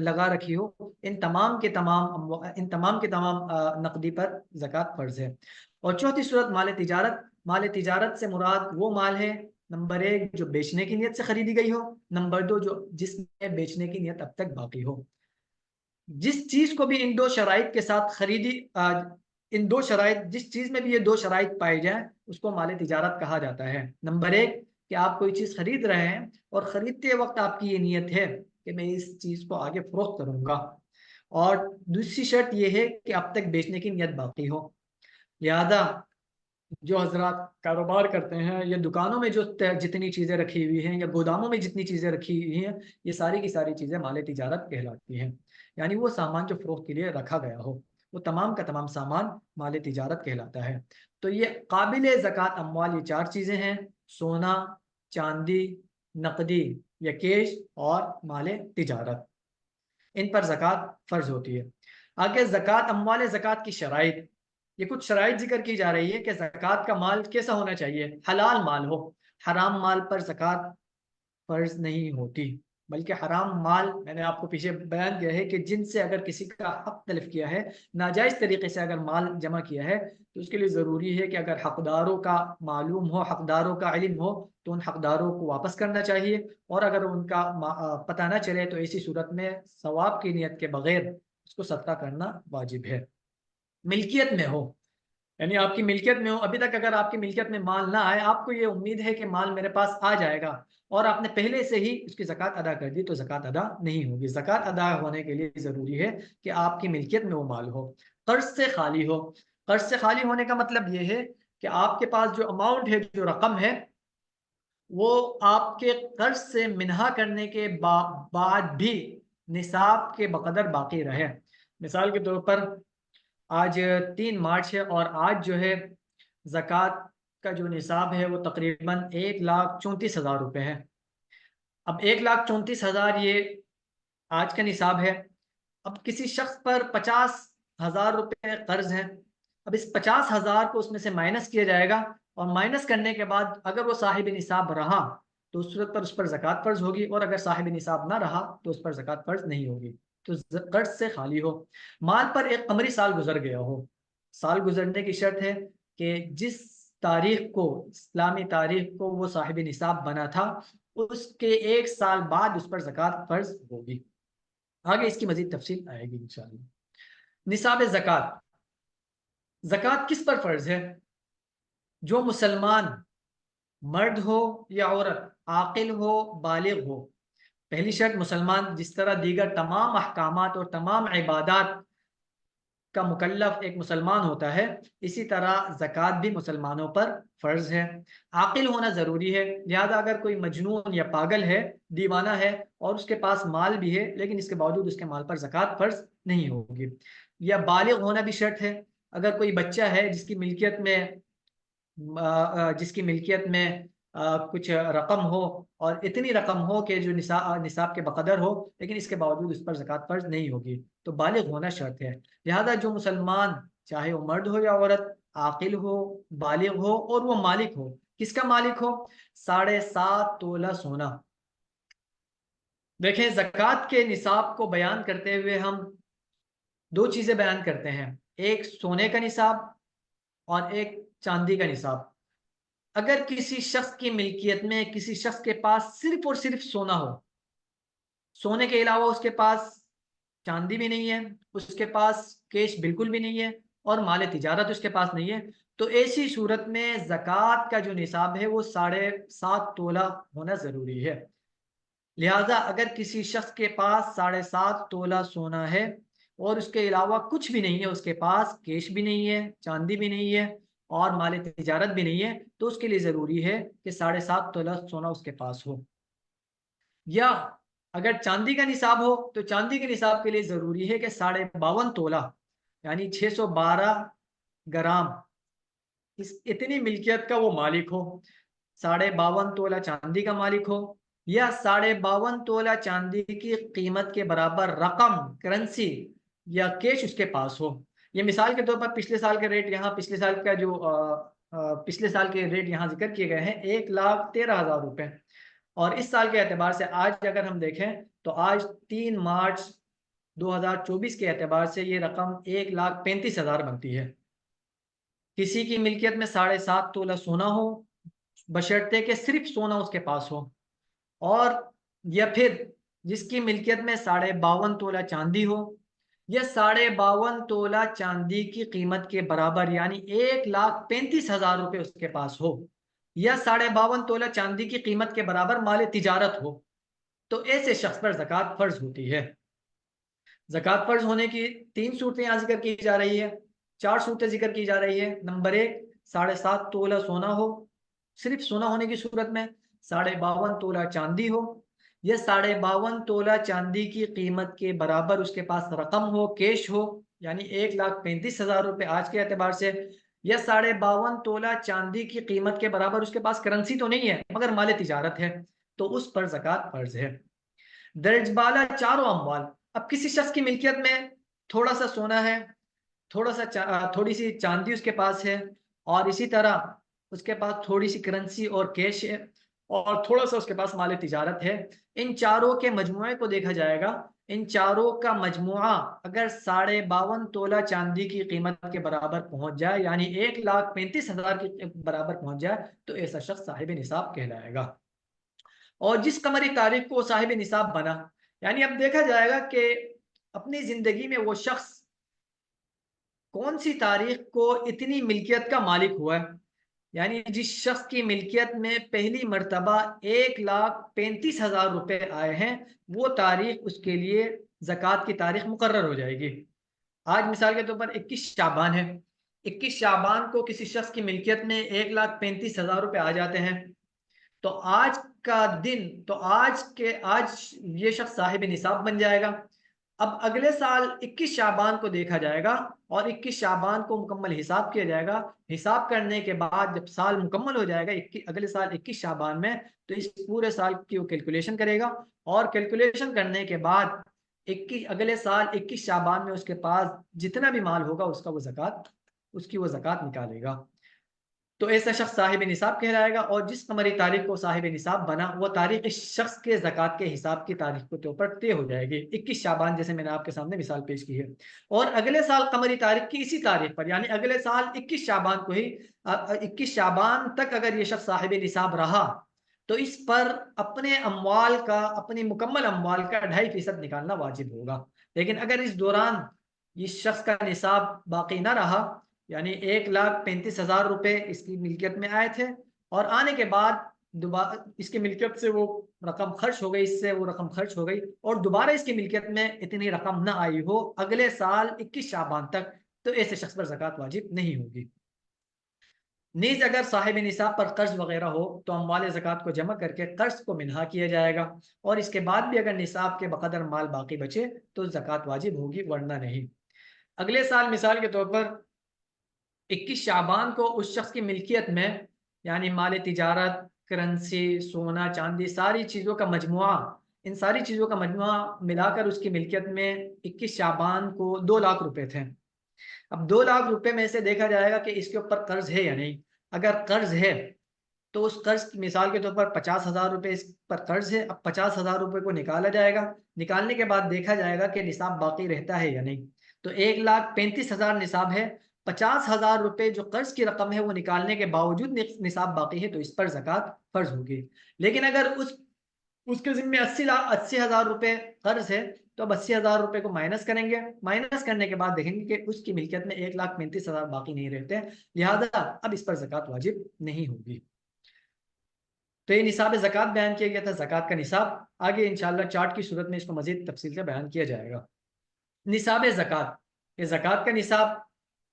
لگا رکھی ہو، ان تمام کے تمام نقدی پر زکوٰۃ فرض ہے۔ اور چوتھی صورت مال تجارت، مال تجارت سے مراد وہ مال ہے، نمبر 1 جو بیچنے کی نیت سے خریدی گئی ہو، نمبر 2 جس میں بیچنے کی نیت اب تک باقی ہو۔ جس چیز کو بھی ان دو شرائط کے ساتھ ان دو شرائط، جس چیز میں بھی یہ دو شرائط پائی جائیں، اس کو مال تجارت کہا جاتا ہے۔ نمبر 1 کہ آپ کوئی چیز خرید رہے ہیں اور خریدتے وقت آپ کی یہ نیت ہے کہ میں اس چیز کو آگے فروخت کروں گا، اور دوسری شرط یہ ہے کہ اب تک بیچنے کی نیت باقی ہو۔ لہذا جو حضرات کاروبار کرتے ہیں، یا دکانوں میں جو جتنی چیزیں رکھی ہوئی ہیں، یا گوداموں میں جتنی چیزیں رکھی ہوئی ہیں، یہ ساری کی ساری چیزیں مال تجارت کہلاتی ہیں، یعنی وہ سامان جو فروخت کے لیے رکھا گیا ہو، وہ تمام کا تمام سامان مال تجارت کہلاتا ہے۔ تو یہ قابل زکوٰۃ اموال یہ 4 چیزیں ہیں: سونا، چاندی، نقدی یا کیش، اور مال تجارت، ان پر زکوٰۃ فرض ہوتی ہے۔ آگے زکوٰۃ اموال، زکوٰۃ کی شرائط، یہ کچھ شرائط ذکر کی جا رہی ہے کہ زکوٰۃ کا مال کیسا ہونا چاہیے، حلال مال ہو، حرام مال پر زکوٰۃ فرض نہیں ہوتی، بلکہ حرام مال میں نے آپ کو پیچھے بیان کیا ہے کہ جن سے اگر کسی کا حق تلف کیا ہے، ناجائز طریقے سے اگر مال جمع کیا ہے، تو اس کے لیے ضروری ہے کہ اگر حقداروں کا معلوم ہو، حقداروں کا علم ہو، تو ان حقداروں کو واپس کرنا چاہیے، اور اگر ان کا پتہ نہ چلے تو ایسی صورت میں ثواب کی نیت کے بغیر اس کو صدقہ کرنا واجب ہے۔ ملکیت میں ہو، یعنی آپ کی ملکیت میں ہو، ابھی تک اگر آپ کی ملکیت میں مال نہ آئے، آپ کو یہ امید ہے کہ مال میرے پاس آ جائے گا، اور آپ نے پہلے سے ہی اس کی زکوٰۃ ادا کر دی، تو زکوٰۃ ادا نہیں ہوگی۔ زکوٰۃ ادا ہونے کے لیے ضروری ہے کہ آپ کی ملکیت میں وہ مال ہو۔ قرض سے خالی ہو، قرض سے خالی ہونے کا مطلب یہ ہے کہ آپ کے پاس جو اماؤنٹ ہے، جو رقم ہے، وہ آپ کے قرض سے منہا کرنے کے بعد بھی نصاب کے بقدر باقی رہے۔ مثال کے طور پر آج 3 مارچ ہے، اور آج جو ہے زکوٰۃ کا جو نصاب ہے وہ تقریباً 1,34,000 روپے ہے۔ اب 1,34,000 یہ آج کا نصاب ہے۔ اب کسی شخص پر 50,000 روپے قرض ہے، اب اس 50,000 کو اس میں سے مائنس کیا جائے گا، اور مائنس کرنے کے بعد اگر وہ صاحب نصاب رہا تو اس صورت پر اس پر زکوٰۃ فرض ہوگی، اور اگر صاحب نصاب نہ رہا تو اس پر زکوٰۃ فرض نہیں ہوگی۔ تو قرض سے خالی ہو۔ مال پر ایک قمری سال گزر گیا ہو، سال گزرنے کی شرط ہے کہ جس تاریخ کو، اسلامی تاریخ کو وہ صاحب نصاب بنا تھا، اس کے 1 سال بعد اس پر زکوٰۃ فرض ہوگی۔ آگے اس کی مزید تفصیل آئے گی انشاءاللہ۔ نصاب زکوٰۃ، زکوٰۃ کس پر فرض ہے؟ جو مسلمان مرد ہو یا عورت، عاقل ہو، بالغ ہو۔ پہلی شرط مسلمان، جس طرح دیگر تمام احکامات اور تمام عبادات کا مکلف ایک مسلمان ہوتا ہے، اسی طرح زکوٰۃ بھی مسلمانوں پر فرض ہے۔ عاقل ہونا ضروری ہے، لہذا اگر کوئی مجنون یا پاگل ہے، دیوانہ ہے، اور اس کے پاس مال بھی ہے، لیکن اس کے باوجود اس کے مال پر زکوٰۃ فرض نہیں ہوگی۔ یا بالغ ہونا بھی شرط ہے، اگر کوئی بچہ ہے جس کی ملکیت میں کچھ رقم ہو اور اتنی رقم ہو کہ جو نصاب کے بقدر ہو، لیکن اس کے باوجود اس پر زکوٰۃ فرض نہیں ہوگی، تو بالغ ہونا شرط ہے۔ لہذا جو مسلمان، چاہے وہ مرد ہو یا عورت، عاقل ہو، بالغ ہو اور وہ مالک ہو، کس کا مالک ہو؟ 7.5 تولہ سونا۔ دیکھیں، زکوٰۃ کے نصاب کو بیان کرتے ہوئے ہم دو چیزیں بیان کرتے ہیں، ایک سونے کا نصاب اور ایک چاندی کا نصاب۔ اگر کسی شخص کی ملکیت میں کسی شخص کے پاس صرف اور صرف سونا ہو، سونے کے علاوہ اس کے پاس چاندی بھی نہیں ہے، اس کے پاس کیش بالکل بھی نہیں ہے، اور مال تجارت اس کے پاس نہیں ہے، تو ایسی صورت میں زکوٰۃ کا جو نصاب ہے وہ 7.5 تولہ ہونا ضروری ہے۔ لہذا اگر کسی شخص کے پاس 7.5 تولہ سونا ہے اور اس کے علاوہ کچھ بھی نہیں ہے، اس کے پاس کیش بھی نہیں ہے، چاندی بھی نہیں ہے اور مال تجارت بھی نہیں ہے، تو اس کے لیے ضروری ہے کہ 7.5 تولہ سونا اس کے پاس ہو۔ یا اگر چاندی کا نصاب ہو تو چاندی کے نصاب کے لیے ضروری ہے کہ 52.5 تولہ یعنی 612 گرام اتنی ملکیت کا وہ مالک ہو۔ 52.5 تولہ چاندی کا مالک ہو، یا 52.5 تولہ چاندی کی قیمت کے برابر رقم، کرنسی یا کیش اس کے پاس ہو۔ یہ مثال کے طور پر پچھلے سال کے ریٹ یہاں، پچھلے سال کا جو پچھلے سال کے ریٹ یہاں ذکر کیے گئے ہیں 1,13,000 روپے، اور اس سال کے اعتبار سے آج اگر ہم دیکھیں تو آج 3 مارچ 2024 کے اعتبار سے یہ رقم 1,35,000 بنتی ہے۔ کسی کی ملکیت میں 7.5 تولہ سونا ہو، بشرطے کہ صرف سونا اس کے پاس ہو، اور یا پھر جس کی ملکیت میں 52.5 تولہ چاندی ہو، یا 52.5 تولہ چاندی کی قیمت کے برابر یعنی 1,35,000 روپے اس کے پاس ہو، یا 52.5 تولہ چاندی کی قیمت کے برابر مال تجارت ہو، تو ایسے شخص پر زکوٰۃ فرض ہوتی ہے۔ زکوٰۃ فرض ہونے کی 3 صورتیں یہاں ذکر کی جا رہی ہے، 4 صورتیں ذکر کی جا رہی ہے۔ نمبر 1، 7.5 تولہ سونا ہو، صرف سونا ہونے کی صورت میں 52.5 تولہ چاندی ہو، یا 52.5 تولہ چاندی کی قیمت کے برابر اس کے پاس رقم ہو، کیش ہو، یعنی 1,35,000 روپے آج کے اعتبار سے، یا 52.5 تولہ چاندی کی قیمت کے برابر اس کے پاس کرنسی تو نہیں ہے مگر مال تجارت ہے، تو اس پر زکوٰۃ فرض ہے۔ درج بالا چاروں اموال۔ اب کسی شخص کی ملکیت میں تھوڑا سا سونا ہے، تھوڑی سی چاندی اس کے پاس ہے، اور اسی طرح اس کے پاس تھوڑی سی کرنسی اور کیش ہے، اور تھوڑا سا اس کے پاس مال تجارت ہے۔ ان چاروں کے مجموعے کو دیکھا جائے گا، ان چاروں کا مجموعہ اگر 52.5 تولہ چاندی کی قیمت کے برابر پہنچ جائے یعنی 1,35,000 کے برابر پہنچ جائے، تو ایسا شخص صاحب نصاب کہلائے گا۔ اور جس قمری تاریخ کو صاحب نصاب بنا، یعنی اب دیکھا جائے گا کہ اپنی زندگی میں وہ شخص کون سی تاریخ کو اتنی ملکیت کا مالک ہوا ہے، یعنی جس شخص کی ملکیت میں پہلی مرتبہ 1,35,000 روپے آئے ہیں، وہ تاریخ اس کے لیے زکوٰۃ کی تاریخ مقرر ہو جائے گی۔ آج مثال کے طور پر 21 شعبان ہے، 21 شعبان کو کسی شخص کی ملکیت میں 1,35,000 روپے آ جاتے ہیں، تو آج کا دن، تو آج یہ شخص صاحب نصاب بن جائے گا۔ اب اگلے سال 21 شعبان کو دیکھا جائے گا اور 21 شعبان کو مکمل حساب کیا جائے گا۔ حساب کرنے کے بعد جب سال مکمل ہو جائے گا اگلے سال 21 شعبان میں، تو اس پورے سال کی وہ کیلکولیشن کرے گا، اور کیلکولیشن کرنے کے بعد اگلے سال 21 شعبان میں اس کے پاس جتنا بھی مال ہوگا اس کی وہ زکوٰۃ نکالے گا۔ تو ایسا شخص صاحب نصاب کہلائے گا، اور جس قمری تاریخ کو صاحب نصاب بنا وہ تاریخ اس شخص کے زکوٰۃ کے حساب کی تاریخ کے اوپر طے ہو جائے گی، 21 شعبان جیسے میں نے آپ کے سامنے مثال پیش کی ہے۔ اور اگلے سال قمری تاریخ کی اسی تاریخ پر یعنی اگلے سال 21 شعبان کو ہی 21 شعبان تک اگر یہ شخص صاحب نصاب رہا تو اس پر اپنے اموال کا، اپنی مکمل اموال کا 2.5% نکالنا واجب ہوگا۔ لیکن اگر اس دوران اس شخص کا نصاب باقی نہ رہا، یعنی 1,35,000 روپے اس کی ملکیت میں آئے تھے، اور آنے کے بعد دوبارہ اس کی ملکیت سے وہ رقم خرچ ہو گئی، اس سے وہ رقم خرچ ہو گئی، اور دوبارہ اس کی ملکیت میں اتنی رقم نہ آئی ہو اگلے سال 21 شعبان تک، تو ایسے شخص پر زکوٰۃ واجب نہیں ہوگی۔ نیز اگر صاحب نصاب پر قرض وغیرہ ہو تو اموال زکوٰۃ کو جمع کر کے قرض کو منہا کیا جائے گا، اور اس کے بعد بھی اگر نصاب کے بقدر مال باقی بچے تو زکوٰۃ واجب ہوگی، ورنہ نہیں۔ اگلے سال مثال کے طور پر 21 شعبان کو اس شخص کی ملکیت میں یعنی مال تجارت، کرنسی، سونا، چاندی، ساری چیزوں کا مجموعہ، ان ساری چیزوں کا مجموعہ ملا کر اس کی ملکیت میں 21 شعبان کو 2 لاکھ روپے تھے۔ اب 2 لاکھ روپے میں سے دیکھا جائے گا کہ اس کے اوپر قرض ہے یا نہیں۔ اگر قرض ہے تو اس قرض کی مثال کے طور پر 50,000 روپے اس پر قرض ہے۔ اب 50,000 روپے کو نکالا جائے گا، نکالنے کے بعد دیکھا جائے گا کہ نصاب باقی رہتا ہے یا نہیں۔ تو 1,35,000 نصاب ہے، 50,000 روپے جو قرض کی رقم ہے وہ نکالنے کے باوجود نصاب باقی ہے، تو اس پر زکوٰۃ فرض ہوگی۔ لیکن اگر اس کے ذمے 80,000 روپے قرض ہے تو اب 80,000 روپے کو مائنس کریں گے، مائنس کرنے کے بعد دیکھیں گے کہ اس کی ملکیت میں 1,35,000 باقی نہیں رہتے، لہذا اب اس پر زکوٰۃ واجب نہیں ہوگی۔ تو یہ نصاب زکوٰۃ بیان کیا گیا تھا، زکوٰۃ کا نصاب۔ آگے انشاءاللہ چارٹ کی صورت میں اس کو مزید تفصیل سے بیان کیا جائے گا۔ نصاب زکوٰۃ، یہ زکوٰۃ کا نصاب،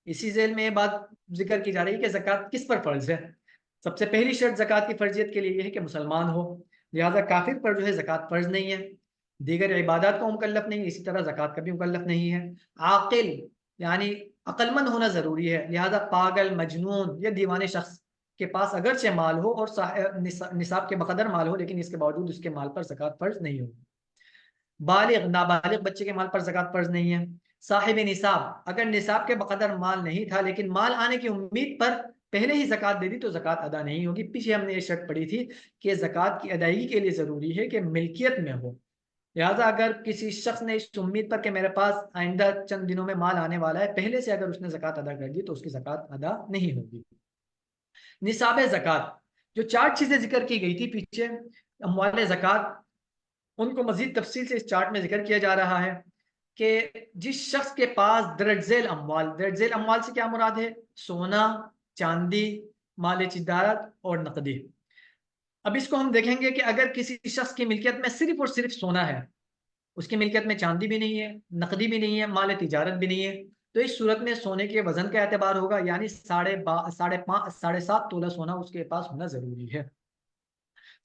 اسی ذیل میں یہ بات ذکر کی جا رہی ہے کہ زکوٰۃ کس پر فرض ہے۔ سب سے پہلی شرط زکوٰۃ کی فرضیت کے لیے یہ ہے کہ مسلمان ہو، لہذا کافر پر جو ہے زکوٰۃ فرض نہیں ہے، دیگر عبادات کا مکلف نہیں ہے، اسی طرح زکوٰۃ کا بھی مکلف نہیں ہے۔ عاقل یعنی عقل مند ہونا ضروری ہے، لہذا پاگل، مجنون یا دیوانے شخص کے پاس اگرچہ مال ہو اور نصاب کے بقدر مال ہو، لیکن اس کے باوجود اس کے مال پر زکوٰۃ فرض نہیں ہوگی۔ بالغ، نابالغ بچے کے مال پر زکوٰۃ فرض نہیں ہے۔ صاحب نصاب، اگر نصاب کے بقدر مال نہیں تھا لیکن مال آنے کی امید پر پہلے ہی زکوٰۃ دے دی تو زکوٰۃ ادا نہیں ہوگی۔ پیچھے ہم نے یہ شرط پڑھی تھی کہ زکوٰۃ کی ادائیگی کے لیے ضروری ہے کہ ملکیت میں ہو، لہٰذا اگر کسی شخص نے اس امید پر کہ میرے پاس آئندہ چند دنوں میں مال آنے والا ہے، پہلے سے اگر اس نے زکوٰۃ ادا کر دی تو اس کی زکوٰۃ ادا نہیں ہوگی۔ نصاب زکوٰۃ، جو 4 چیزیں ذکر کی گئی تھی پیچھے اموال زکوٰۃ، ان کو مزید تفصیل سے اس چارٹ میں ذکر کیا جا رہا ہے کہ جس شخص کے پاس درج ذیل اموال، درج ذیل اموال سے کیا مراد ہے؟ سونا، چاندی، مال تجارت اور نقدی۔ اب اس کو ہم دیکھیں گے کہ اگر کسی شخص کی ملکیت میں صرف اور صرف سونا ہے، اس کی ملکیت میں چاندی بھی نہیں ہے، نقدی بھی نہیں ہے، مال تجارت بھی نہیں ہے، تو اس صورت میں سونے کے وزن کا اعتبار ہوگا، یعنی 7.5 تولہ سونا اس کے پاس ہونا ضروری ہے۔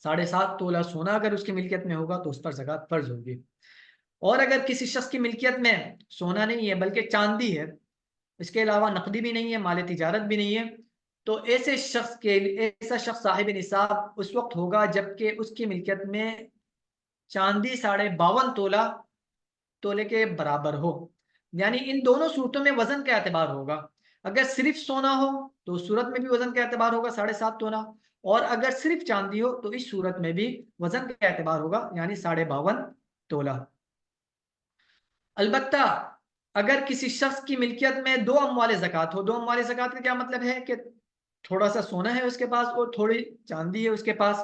7.5 تولہ سونا اگر اس کی ملکیت میں ہوگا تو اس پر زکوٰۃ فرض ہوگی۔ اور اگر کسی شخص کی ملکیت میں سونا نہیں ہے بلکہ چاندی ہے، اس کے علاوہ نقدی بھی نہیں ہے، مال تجارت بھی نہیں ہے، تو ایسا شخص صاحب نصاب اس وقت ہوگا جبکہ اس کی ملکیت میں چاندی 52.5 تولے کے برابر ہو، یعنی ان دونوں صورتوں میں وزن کا اعتبار ہوگا۔ اگر صرف سونا ہو تو اس صورت میں بھی وزن کا اعتبار ہوگا 7.5 تولہ، اور اگر صرف چاندی ہو تو اس صورت میں بھی وزن کا اعتبار ہوگا، یعنی 52.5 تولہ۔ البتہ اگر کسی شخص کی ملکیت میں 2 اموال زکوٰۃ ہو، 2 اموال زکوٰۃ کا کیا مطلب ہے کہ تھوڑا سا سونا ہے اس کے پاس اور تھوڑی چاندی ہے اس کے پاس،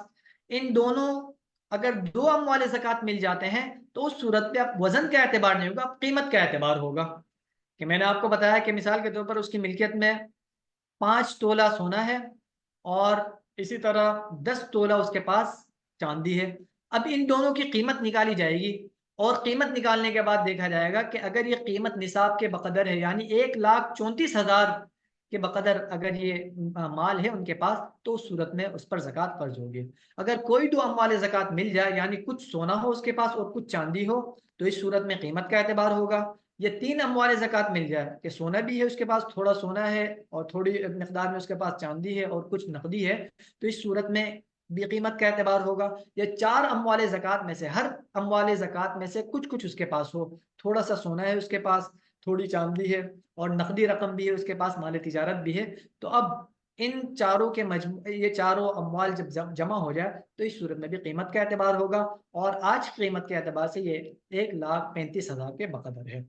ان دونوں اگر 2 اموال زکوٰۃ مل جاتے ہیں تو اس صورت پہ اب وزن کا اعتبار نہیں ہوگا، قیمت کا اعتبار ہوگا۔ کہ میں نے آپ کو بتایا کہ مثال کے طور پر اس کی ملکیت میں 5 تولہ سونا ہے اور اسی طرح 10 تولہ اس کے پاس چاندی ہے۔ اب ان دونوں کی قیمت نکالی جائے گی، اور قیمت نکالنے کے بعد دیکھا جائے گا کہ اگر یہ قیمت نصاب کے بقدر ہے، یعنی 1,34,000 کے بقدر اگر یہ مال ہے ان کے پاس، تو اس صورت میں اس پر زکوٰۃ فرض ہوگی۔ اگر کوئی 2 اموال زکوٰۃ مل جائے، یعنی کچھ سونا ہو اس کے پاس اور کچھ چاندی ہو، تو اس صورت میں قیمت کا اعتبار ہوگا۔ یہ 3 اموال زکوٰۃ مل جائے کہ سونا بھی ہے اس کے پاس، تھوڑا سونا ہے اور تھوڑی مقدار میں اس کے پاس چاندی ہے اور کچھ نقدی ہے، تو اس صورت میں بھی قیمت کا اعتبار ہوگا۔ یہ 4 اموال زکوٰۃ میں سے ہر اموال زکوٰۃ میں سے کچھ کچھ اس کے پاس ہو، تھوڑا سا سونا ہے اس کے پاس، تھوڑی چاندی ہے اور نقدی رقم بھی ہے اس کے پاس، مال تجارت بھی ہے، تو اب ان چاروں کے یہ چاروں اموال جب جمع ہو جائے تو اس صورت میں بھی قیمت کا اعتبار ہوگا، اور آج قیمت کے اعتبار سے یہ 1,35,000 کے بقدر ہے۔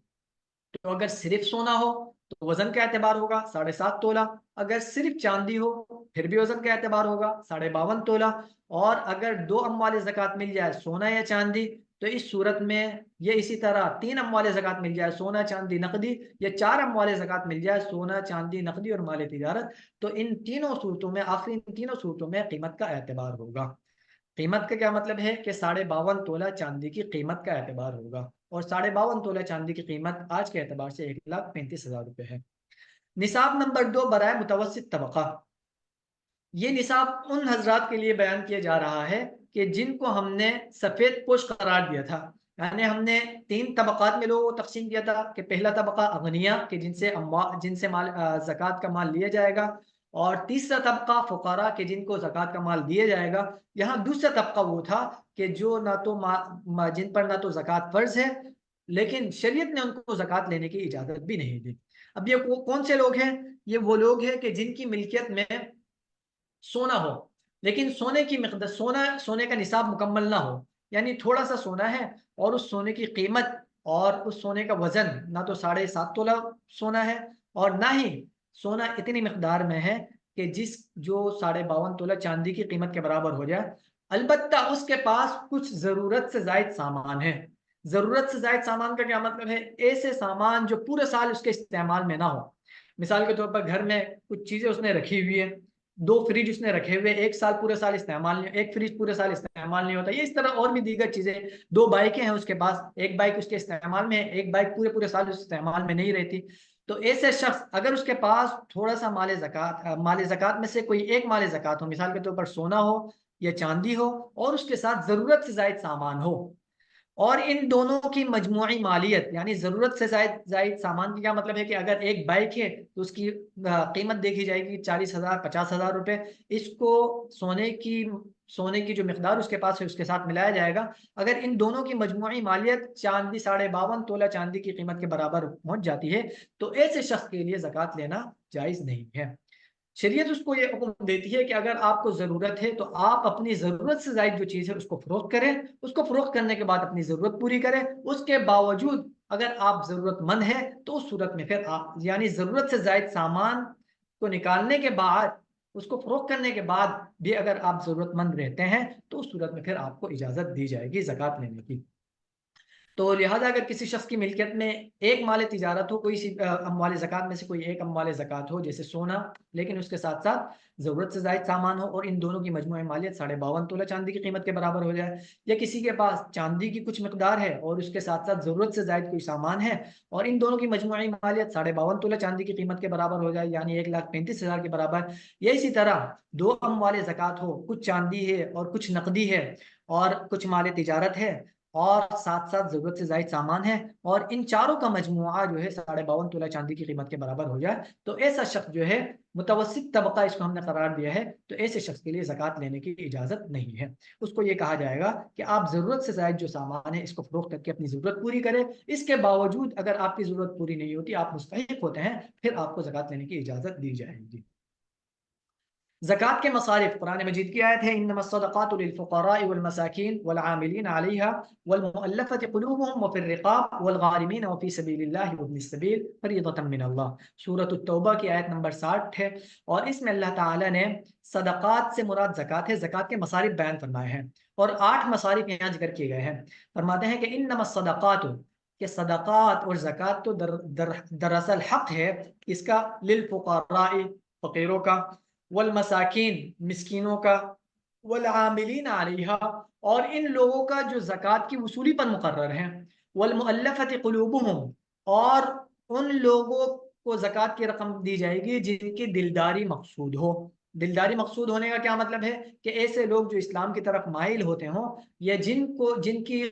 تو اگر صرف سونا ہو تو وزن کا اعتبار ہوگا 7.5 تولہ، اگر صرف چاندی ہو پھر بھی وزن کا اعتبار ہوگا 52.5 تولہ، اور اگر 2 اموال زکوٰۃ مل جائے سونا یا چاندی تو اس صورت میں یہ اسی طرح 3 اموال زکوٰۃ مل جائے سونا، چاندی، نقدی، یا 4 اموال زکوٰۃ مل جائے سونا، چاندی، نقدی اور مال تجارت، تو ان تینوں صورتوں میں ان تینوں صورتوں میں قیمت کا اعتبار ہوگا۔ قیمت کا کیا مطلب ہے کہ 52.5 تولہ چاندی کی قیمت کا اعتبار ہوگا، اور 52.5 تولہ چاندی کی قیمت آج کے اعتبار سے 1,35,000 روپے ہے۔ نصاب نمبر 2 برائے متوسط طبقہ، یہ نصاب ان حضرات کے لیے بیان کیا جا رہا ہے کہ جن کو ہم نے سفید پوش قرار دیا تھا، یعنی ہم نے 3 طبقات میں لوگوں کو تقسیم کیا تھا کہ پہلا طبقہ اغنیا کہ جن سے زکوٰۃ کا مال لیا جائے گا، اور تیسرا طبقہ فقراء کے جن کو زکوٰۃ کا مال دیا جائے گا. یہاں دوسرا طبقہ وہ تھا کہ جو نہ تو جن پر نہ تو زکوٰۃ فرض ہے لیکن شریعت نے ان کو زکوٰۃ لینے کی اجازت بھی نہیں دی. اب یہ کون سے لوگ ہیں؟ یہ وہ لوگ ہیں کہ جن کی ملکیت میں سونا ہو لیکن سونے کی مقدار سونے کا نصاب مکمل نہ ہو، یعنی تھوڑا سا سونا ہے اور اس سونے کی قیمت اور اس سونے کا وزن نہ تو 7.5 تولہ سونا ہے اور نہ ہی سونا اتنی مقدار میں ہے کہ جو 52.5 تولہ چاندی کی قیمت کے برابر ہو جائے. البتہ اس کے پاس کچھ ضرورت سے زائد سامان ہے. ضرورت سے زائد سامان کا کیا مطلب ہے؟ ایسے سامان جو پورے سال اس کے استعمال میں نہ ہو. مثال کے طور پر گھر میں کچھ چیزیں اس نے رکھی ہوئی ہے، 2 فریج اس نے رکھے ہوئے، ایک پورے سال استعمال نہیں، ایک فریج پورے سال استعمال نہیں ہوتا. یہ اس طرح اور بھی دیگر چیزیں. 2 بائکیں ہیں اس کے پاس، ایک بائک اس کے استعمال میں ہے، ایک بائک پورے سال استعمال میں نہیں رہتی. تو ایسے شخص اگر اس کے پاس تھوڑا سا مال زکوٰۃ میں سے کوئی ایک مال زکوٰۃ ہو، مثال کے طور پر سونا ہو یا چاندی ہو، اور اس کے ساتھ ضرورت سے زائد سامان ہو، اور ان دونوں کی مجموعی مالیت، یعنی ضرورت سے زائد سامان کی کیا مطلب ہے کہ اگر ایک بائک ہے تو اس کی قیمت دیکھی جائے گی 40,000 50,000 روپے. اس کو سونے کی جو مقدار اس کے پاس ہے اس کے ساتھ ملایا جائے گا. اگر ان دونوں کی مجموعی مالیت 52.5 تولہ چاندی کی قیمت کے برابر پہنچ جاتی ہے تو ایسے شخص کے لیے زکوٰۃ لینا جائز نہیں ہے. شریعت اس کو یہ حکم دیتی ہے کہ اگر آپ کو ضرورت ہے تو آپ اپنی ضرورت سے زائد جو چیز ہے اس کو فروخت کریں. اس کو فروخت کرنے کے بعد اپنی ضرورت پوری کریں. اس کے باوجود اگر آپ ضرورت مند ہیں تو اس صورت میں پھر آپ یعنی ضرورت سے زائد سامان کو نکالنے کے بعد، اس کو فروخت کرنے کے بعد بھی اگر آپ ضرورت مند رہتے ہیں تو اس صورت میں پھر آپ کو اجازت دی جائے گی زکوٰۃ لینے کی. تو لہٰذا اگر کسی شخص کی ملکیت میں ایک مال تجارت ہو، کوئی سی اموال زکوٰۃ میں سے کوئی ایک اموال زکوٰۃ ہو جیسے سونا، لیکن اس کے ساتھ ساتھ ضرورت سے زائد سامان ہو اور ان دونوں کی مجموعی مالیت 52.5 تولہ چاندی کی قیمت کے برابر ہو جائے، یا کسی کے پاس چاندی کی کچھ مقدار ہے اور اس کے ساتھ ساتھ ضرورت سے زائد کوئی سامان ہے اور ان دونوں کی مجموعی مالیت 52.5 تولہ چاندی کی قیمت کے برابر ہو جائے، یعنی 1,35,000 کے برابر، یا اسی طرح 2 اموال زکوٰۃ ہو، کچھ چاندی ہے اور کچھ نقدی ہے اور کچھ مال تجارت ہے اور ساتھ ساتھ ضرورت سے زائد سامان ہے اور ان چاروں کا مجموعہ جو ہے 52.5 تولہ چاندی کی قیمت کے برابر ہو جائے، تو ایسا شخص جو ہے متوسط طبقہ اس کو ہم نے قرار دیا ہے، تو ایسے شخص کے لیے زکوٰۃ لینے کی اجازت نہیں ہے. اس کو یہ کہا جائے گا کہ آپ ضرورت سے زائد جو سامان ہے اس کو فروخت کر کے اپنی ضرورت پوری کریں. اس کے باوجود اگر آپ کی ضرورت پوری نہیں ہوتی، آپ مستحق ہوتے ہیں، پھر آپ کو زکوٰۃ لینے کی اجازت دی جائے گی. زکوٰۃ کے مصارف، قرآن مجید کی آیت ہے انما الصدقات للفقراء والمساکین والعاملین علیہا والمؤلفۃ قلوبهم وفی الرقاب والغارمین وفی سبیل اللہ وابن السبیل فریضۃ من اللہ. سورۃ التوبہ کی آیت نمبر 60 ہے، اور اس میں اللہ تعالی نے صدقات سے مراد زکوٰۃ ہے، زکوٰۃ کے مصارف بیان فرمائے ہیں اور 8 مصارف یہاں ذکر کیے گئے ہیں. فرماتے ہیں کہ انما الصدقات، کہ صدقات اور زکوٰۃ تو دراصل حق ہے اس کا، للفقراء فقیروں کا، والمساکین مسکینوں کا، والعاملین علیہا اور ان لوگوں کا جو زکوٰۃ کی وصولی پر مقرر ہیں، والمؤلفۃ قلوبہم اور ان لوگوں کو زکوٰۃ کی رقم دی جائے گی جن کی دلداری مقصود ہو. دلداری مقصود ہونے کا کیا مطلب ہے کہ ایسے لوگ جو اسلام کی طرف مائل ہوتے ہوں یا جن کی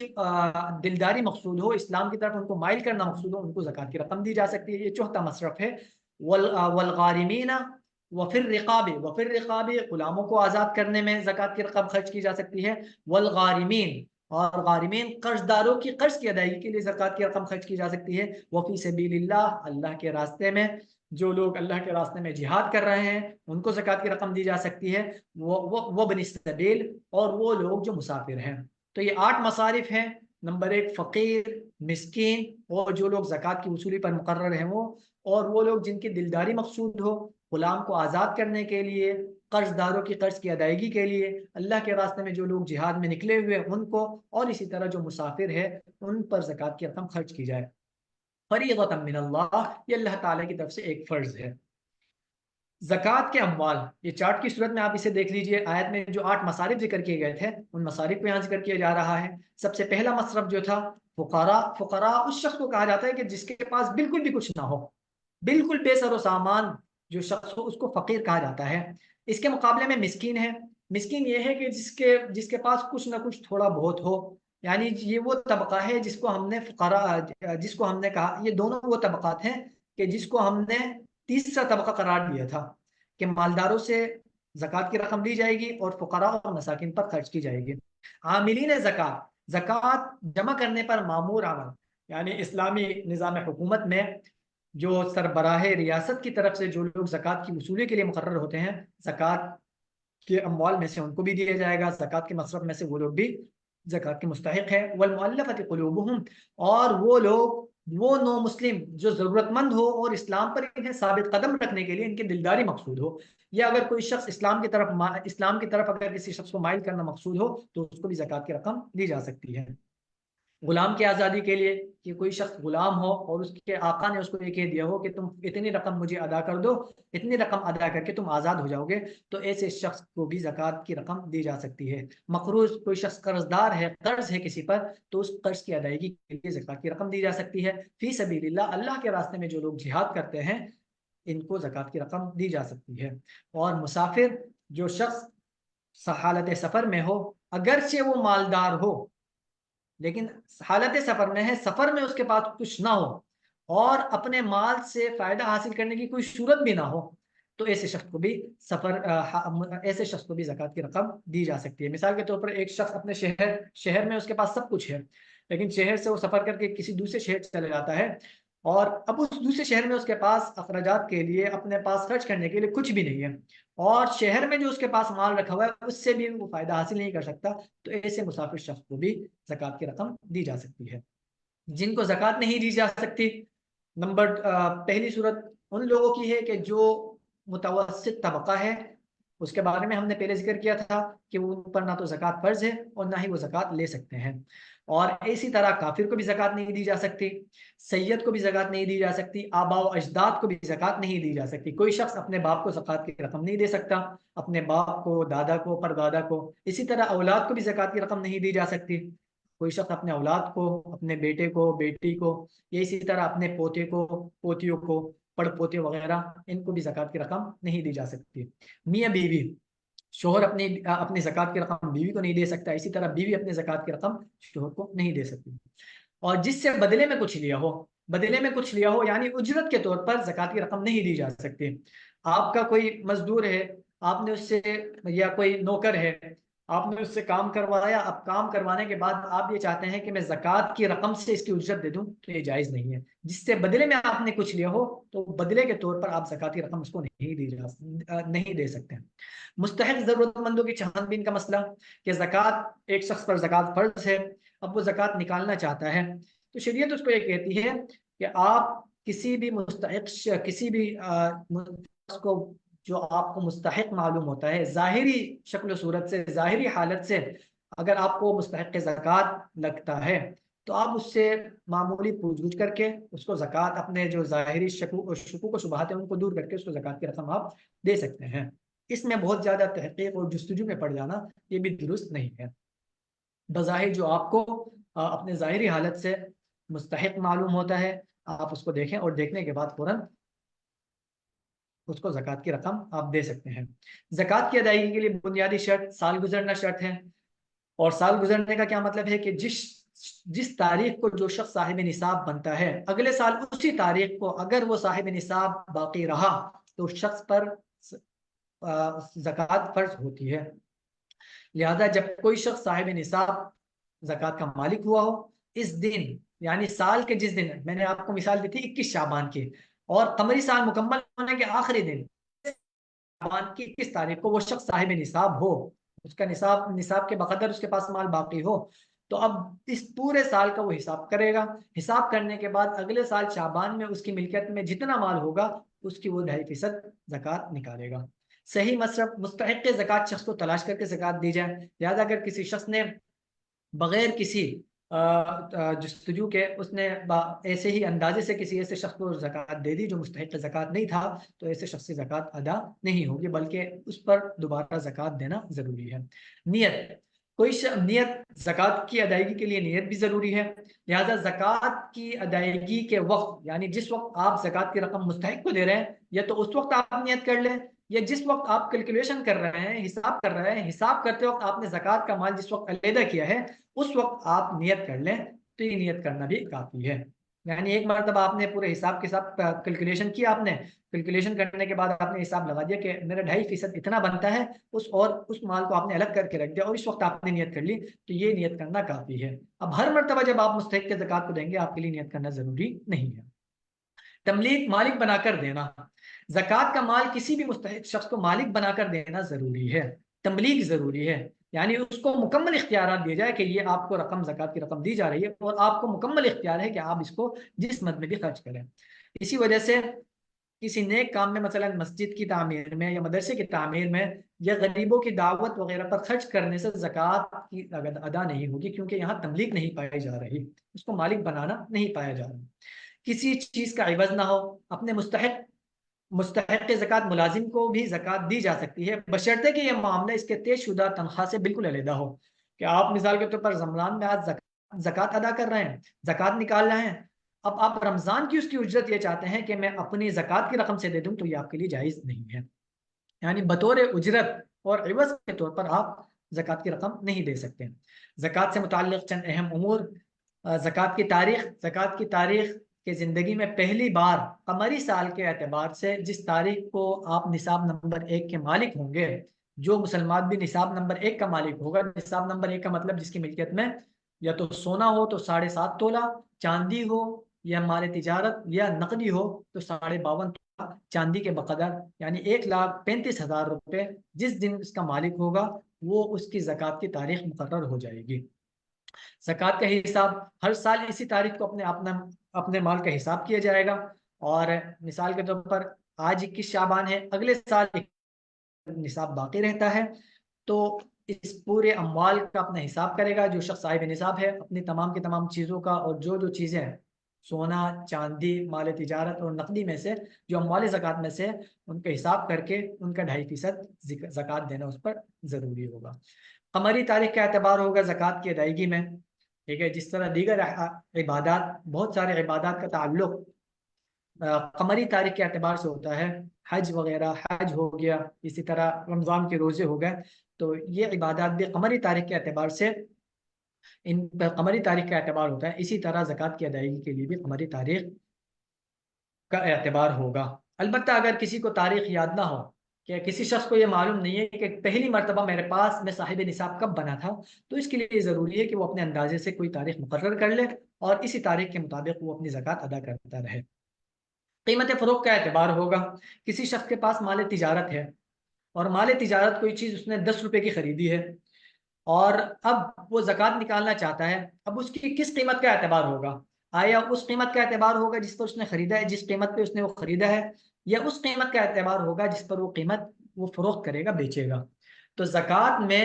دلداری مقصود ہو، اسلام کی طرف ان کو مائل کرنا مقصود ہو، ان کو زکوٰۃ کی رقم دی جا سکتی ہے. یہ چوتھا مصرف ہے. والغارمین وفر رقاب غلاموں کو آزاد کرنے میں زکوٰۃ کی رقم خرچ کی جا سکتی ہے. والغارمین اور غارمین قرض داروں کی قرض کی ادائیگی کے لیے زکوٰۃ کی رقم خرچ کی جا سکتی ہے. وفی سبیل اللہ، اللہ کے راستے میں جو لوگ اللہ کے راستے میں جہاد کر رہے ہیں ان کو زکوٰۃ کی رقم دی جا سکتی ہے. وہ بن السبیل اور وہ لوگ جو مسافر ہیں. تو یہ 8 مصارف ہیں. نمبر 1 فقیر، مسکین اور جو لوگ زکوٰۃ کی وصولی پر مقرر ہیں وہ، اور وہ لوگ جن کی دلداری مقصود ہو، غلام کو آزاد کرنے کے لیے، قرض داروں کی قرض کی ادائیگی کے لیے، اللہ کے راستے میں جو لوگ جہاد میں نکلے ہوئے ان کو، اور اسی طرح جو مسافر ہے ان پر زکوٰۃ کی رقم خرچ کی جائے. فریضۃ من اللہ، یہ اللہ تعالیٰ کی طرف سے ایک فرض ہے. زکوٰۃ کے اموال، یہ چارٹ کی صورت میں آپ اسے دیکھ لیجئے. آیت میں جو 8 مصارف ذکر کیے گئے تھے ان مصارف کو یہاں ذکر کیا جا رہا ہے. سب سے پہلا مصرف جو تھا فقراء اس شخص کو کہا جاتا ہے کہ جس کے پاس بالکل بھی کچھ نہ ہو، بالکل بے سر و سامان جو شخص ہو اس کو فقیر کہا جاتا ہے. اس کے مقابلے میں مسکین ہے. مسکین یہ ہے کہ جس کے پاس کچھ نہ کچھ تھوڑا بہت ہو، یعنی یہ وہ طبقہ ہے جس کو ہم نے فقراء، جس کو ہم نے کہا، یہ دونوں وہ طبقات ہیں کہ جس کو ہم نے تیسرا طبقہ قرار دیا تھا. کہ مالداروں سے زکوٰۃ کی رقم لی جائے گی اور فقراء اور مساکین پر خرچ کی جائے گی۔ عاملین زکوٰۃ، زکوٰۃ جمع کرنے پر مامور عمل، یعنی اسلامی نظام حکومت میں جو سربراہ ریاست کی طرف سے جو لوگ زکوٰۃ کی وصولی کے لیے مقرر ہوتے ہیں، زکوٰۃ کے اموال میں سے ان کو بھی دیا جائے گا، زکوٰۃ کے مصرف میں سے وہ لوگ بھی زکوٰۃ کے مستحق ہے۔ والمؤلفۃ قلوبہم، اور وہ لوگ، وہ نو مسلم جو ضرورت مند ہو اور اسلام پر انہیں ثابت قدم رکھنے کے لیے ان کی دلداری مقصود ہو، یا اگر کوئی شخص اسلام کی طرف اگر کسی شخص کو مائل کرنا مقصود ہو تو اس کو بھی زکوٰۃ کی رقم دی جا سکتی ہے۔ غلام کی آزادی کے لیے، کہ کوئی شخص غلام ہو اور اس کے آقا نے اس کو یہ کہہ دیا ہو کہ تم اتنی رقم مجھے ادا کر دو، اتنی رقم ادا کر کے تم آزاد ہو جاؤ گے، تو ایسے شخص کو بھی زکوٰۃ کی رقم دی جا سکتی ہے۔ مقروض، کوئی شخص قرض دار ہے، قرض ہے کسی پر، تو اس قرض کی ادائیگی کے لیے زکوٰۃ کی رقم دی جا سکتی ہے۔ فی سبیل اللہ، اللہ کے راستے میں جو لوگ جہاد کرتے ہیں ان کو زکوٰۃ کی رقم دی جا سکتی ہے۔ اور مسافر، جو شخص حالت سفر میں ہو، اگرچہ وہ مالدار ہو لیکن حالت سفر میں ہے، سفر میں اس کے پاس کچھ نہ ہو اور اپنے مال سے فائدہ حاصل کرنے کی کوئی صورت بھی نہ ہو، تو ایسے شخص کو بھی زکوٰۃ کی رقم دی جا سکتی ہے۔ مثال کے طور پر ایک شخص اپنے شہر میں اس کے پاس سب کچھ ہے، لیکن شہر سے وہ سفر کر کے کسی دوسرے شہر چلے جاتا ہے، اور اب اس دوسرے شہر میں اس کے پاس اخراجات کے لیے، اپنے پاس خرچ کرنے کے لیے کچھ بھی نہیں ہے، اور شہر میں جو اس کے پاس مال رکھا ہوا ہے اس سے بھی وہ فائدہ حاصل نہیں کر سکتا، تو ایسے مسافر شخص کو بھی زکوٰۃ کی رقم دی جا سکتی ہے۔ جن کو زکوٰۃ نہیں دی جا سکتی، پہلی صورت ان لوگوں کی ہے کہ جو متوسط طبقہ ہے، اس کے بارے میں ہم نے پہلے ذکر کیا تھا کہ وہ پر نہ تو زکوٰۃ فرض ہے اور نہ ہی وہ زکوٰۃ لے سکتے ہیں۔ اور اسی طرح کافر کو بھی زکوٰۃ نہیں دی جا سکتی، سید کو بھی زکوٰۃ نہیں دی جا سکتی، آباء و اجداد کو بھی زکوٰۃ نہیں دی جا سکتی۔ کوئی شخص اپنے باپ کو زکوٰۃ کی رقم نہیں دے سکتا، اپنے باپ کو، دادا کو، پردادا کو۔ اسی طرح اولاد کو بھی زکوٰۃ کی رقم نہیں دی جا سکتی، کوئی شخص اپنے اولاد کو، اپنے بیٹے کو، بیٹی کو، یا اسی طرح اپنے پوتے کو، پوتیوں کو، پڑ پوتے وغیرہ، ان کو بھی زکوٰۃ کی رقم نہیں دی جا سکتی۔ میاں بیوی، شوہر اپنی زکوٰۃ کی رقم بیوی کو نہیں دے سکتا، اسی طرح بیوی اپنے زکوٰۃ کی رقم شوہر کو نہیں دے سکتی۔ اور جس سے بدلے میں کچھ لیا ہو یعنی اجرت کے طور پر زکوٰۃ کی رقم نہیں دی جا سکتی۔ آپ کا کوئی مزدور ہے، آپ نے اس سے، یا کوئی نوکر ہے، آپ نے اس سے کام کروایا، اب کام کروانے کے بعد آپ یہ چاہتے ہیں کہ میں زکوٰۃ کی رقم سے اس کی اجرت دے دوں، تو یہ جائز نہیں ہے۔ جس سے بدلے میں آپ نے کچھ لیا ہو تو بدلے کے طور پر آپ زکوٰۃ کی رقم اس کو نہیں دے سکتے۔ مستحق ضرورت مندوں کی چھان بین کا مسئلہ، کہ زکوٰۃ، ایک شخص پر زکوٰۃ فرض ہے، اب وہ زکوٰۃ نکالنا چاہتا ہے، تو شریعت اس کو یہ کہتی ہے کہ آپ کسی بھی شخص کو جو آپ کو مستحق معلوم ہوتا ہے، ظاہری شکل و صورت سے، ظاہری حالت سے اگر آپ کو مستحق زکوٰۃ لگتا ہے تو آپ اس سے معمولی پوچھ گچھ کر کے اس کو زکوٰۃ، اپنے جو ظاہری شکوک و شبہات ہیں ان کو دور کر کے اس کو زکوٰۃ کی رقم آپ دے سکتے ہیں۔ اس میں بہت زیادہ تحقیق اور جستجو میں پڑ جانا یہ بھی درست نہیں ہے۔ بظاہر جو آپ کو اپنے ظاہری حالت سے مستحق معلوم ہوتا ہے، آپ اس کو دیکھیں اور دیکھنے کے بعد فوراً اس کو زکوٰۃ کی رقم آپ دے سکتے ہیں۔ زکوٰۃ کی ادائیگی کے لیے بنیادی شرط سال گزرنا شرط ہے، اور سال گزرنے کا کیا مطلب ہے کہ جس تاریخ کو جو شخص صاحب نصاب بنتا ہے، اگلے سال اسی تاریخ کو اگر وہ صاحب نصاب باقی رہا تو اس شخص پر زکوٰۃ فرض ہوتی ہے۔ لہذا جب کوئی شخص صاحب نصاب زکوٰۃ کا مالک ہوا ہو، اس دن یعنی سال کے جس دن، میں نے آپ کو مثال دی تھی 21 شعبان کی، اور قمری سال مکمل ہونے کے آخری دن شعبان کی 21 تاریخ کو وہ شخص صاحب نصاب ہو، اس کا نصاب کے بقدر اس کے پاس مال باقی ہو، تو اب اس پورے سال کا وہ حساب کرے گا۔ حساب کرنے کے بعد اگلے سال شعبان میں اس کی ملکیت میں جتنا مال ہوگا اس کی وہ 2.5% زکوٰۃ نکالے گا۔ صحیح مصرف، مستحق زکوٰۃ شخص کو تلاش کر کے زکوٰۃ دی جائے، لہذا اگر کسی شخص نے بغیر کسی جستجو کے اس نے ایسے ہی اندازے سے کسی ایسے شخص کو زکوٰۃ دے دی جو مستحق زکوٰۃ نہیں تھا، تو ایسے شخص کی زکوٰۃ ادا نہیں ہوگی، بلکہ اس پر دوبارہ زکوٰۃ دینا ضروری ہے۔ نیت، نیت، زکوٰۃ کی ادائیگی کے لیے نیت بھی ضروری ہے، لہذا زکوٰۃ کی ادائیگی کے وقت یعنی جس وقت آپ زکوٰۃ کی رقم مستحق کو دے رہے ہیں، یا تو اس وقت آپ نیت کر لیں، یا جس وقت آپ کیلکولیشن کر رہے ہیں، حساب کر رہے ہیں، حساب کرتے وقت آپ نے زکوٰۃ کا مال جس وقت علیحدہ کیا ہے اس وقت آپ نیت کر لیں، تو یہ نیت کرنا بھی کافی ہے۔ یعنی ایک مرتبہ آپ نے پورے حساب کے ساتھ کیلکولیشن کیا، آپ نے کیلکولیشن کرنے کے بعد آپ نے حساب لگا دیا کہ میرا 2.5% اتنا بنتا ہے، اس مال کو آپ نے الگ کر کے رکھ دیا اور اس وقت آپ نے نیت کر لی، تو یہ نیت کرنا کافی ہے۔ اب ہر مرتبہ جب آپ مستحق کے زکات کو دیں گے، آپ کے لیے نیت کرنا ضروری نہیں ہے۔ تملیک مالک بنا کر دینا، زکات کا مال کسی بھی مستحق شخص کو مالک بنا کر دینا ضروری ہے، تملیک ضروری ہے، یعنی اس کو مکمل اختیارات دیے جائے کہ یہ آپ کو رقم زکات کی رقم دی جا رہی ہے اور آپ کو مکمل اختیار ہے کہ آپ اس کو جس مد میں بھی خرچ کریں۔ اسی وجہ سے کسی نیک کام میں، مثلا مسجد کی تعمیر میں یا مدرسے کی تعمیر میں یا غریبوں کی دعوت وغیرہ پر خرچ کرنے سے زکات کی ادا نہیں ہوگی، کیونکہ یہاں تملیک نہیں پائی جا رہی، اس کو مالک بنانا نہیں پایا جا رہا۔ کسی چیز کا عوض نہ ہو، اپنے مستحق زکات ملازم کو بھی زکات دی جا سکتی ہے، بشرطے کہ یہ معاملہ اس کے طے شدہ تنخواہ سے بالکل علیحدہ ہو، کہ آپ مثال کے طور پر رمضان میں آج زکات ادا کر رہے ہیں، زکات نکال رہے ہیں، اب آپ رمضان کی اس کی اجرت یہ چاہتے ہیں کہ میں اپنی زکات کی رقم سے دے دوں، تو یہ آپ کے لیے جائز نہیں ہے، یعنی بطور اجرت اور عوض کے طور پر آپ زکات کی رقم نہیں دے سکتے۔ زکات سے متعلق چند اہم امور۔ زکات کی تاریخ کہ زندگی میں پہلی بار قمری سال کے اعتبار سے جس تاریخ کو آپ نصاب نمبر 1 کے مالک ہوں گے، جو مسلمان بھی نصاب نمبر 1 کا مالک ہوگا، نصاب نمبر 1 کا مطلب جس کی ملکیت میں یا تو سونا ہو تو 7.5 تولہ، چاندی ہو یا مال تجارت یا نقدی ہو تو 52.5 تولہ چاندی کے بقدر، یعنی 1,35,000 روپے جس دن اس کا مالک ہوگا وہ اس کی زکات کی تاریخ مقرر ہو جائے گی۔ زکات کا حساب ہر سال اسی تاریخ کو اپنے مال کا حساب کیا جائے گا، اور مثال کے طور پر آج 21 شعبان ہے، اگلے سال نصاب باقی رہتا ہے تو اس پورے اموال کا اپنا حساب کرے گا۔ جو شخص صاحب نصاب ہے اپنی تمام کی تمام چیزوں کا، اور جو چیزیں سونا، چاندی، مال تجارت اور نقدی میں سے جو اموال زکات میں سے، ان کا حساب کر کے ان کا 2.5% زکات دینا اس پر ضروری ہوگا۔ قمری تاریخ کا اعتبار ہوگا زکات کی ادائیگی میں، ٹھیک ہے، جس طرح دیگر عبادات، بہت سارے عبادات کا تعلق قمری تاریخ کے اعتبار سے ہوتا ہے، حج وغیرہ، حج ہو گیا، اسی طرح رمضان کے روزے ہو گئے، تو یہ عبادات بھی قمری تاریخ کے اعتبار سے ان پر قمری تاریخ کا اعتبار ہوتا ہے۔ اسی طرح زکات کی ادائیگی کے لیے بھی قمری تاریخ کا اعتبار ہوگا۔ البتہ اگر کسی کو تاریخ یاد نہ ہو، کہ کسی شخص کو یہ معلوم نہیں ہے کہ پہلی مرتبہ میرے پاس میں صاحب نصاب کب بنا تھا، تو اس کے لیے ضروری ہے کہ وہ اپنے اندازے سے کوئی تاریخ مقرر کر لے اور اسی تاریخ کے مطابق وہ اپنی زکات ادا کرتا رہے۔ قیمت فروخت کا اعتبار ہوگا، کسی شخص کے پاس مال تجارت ہے اور مال تجارت کوئی چیز اس نے 10 روپے کی خریدی ہے اور اب وہ زکات نکالنا چاہتا ہے، اب اس کی کس قیمت کا اعتبار ہوگا؟ آیا اس قیمت کا اعتبار ہوگا جس پر اس نے خریدا ہے، جس قیمت پہ اس نے وہ خریدا ہے، یا اس قیمت کا اعتبار ہوگا جس پر وہ قیمت وہ فروخت کرے گا، بیچے گا؟ تو زکات میں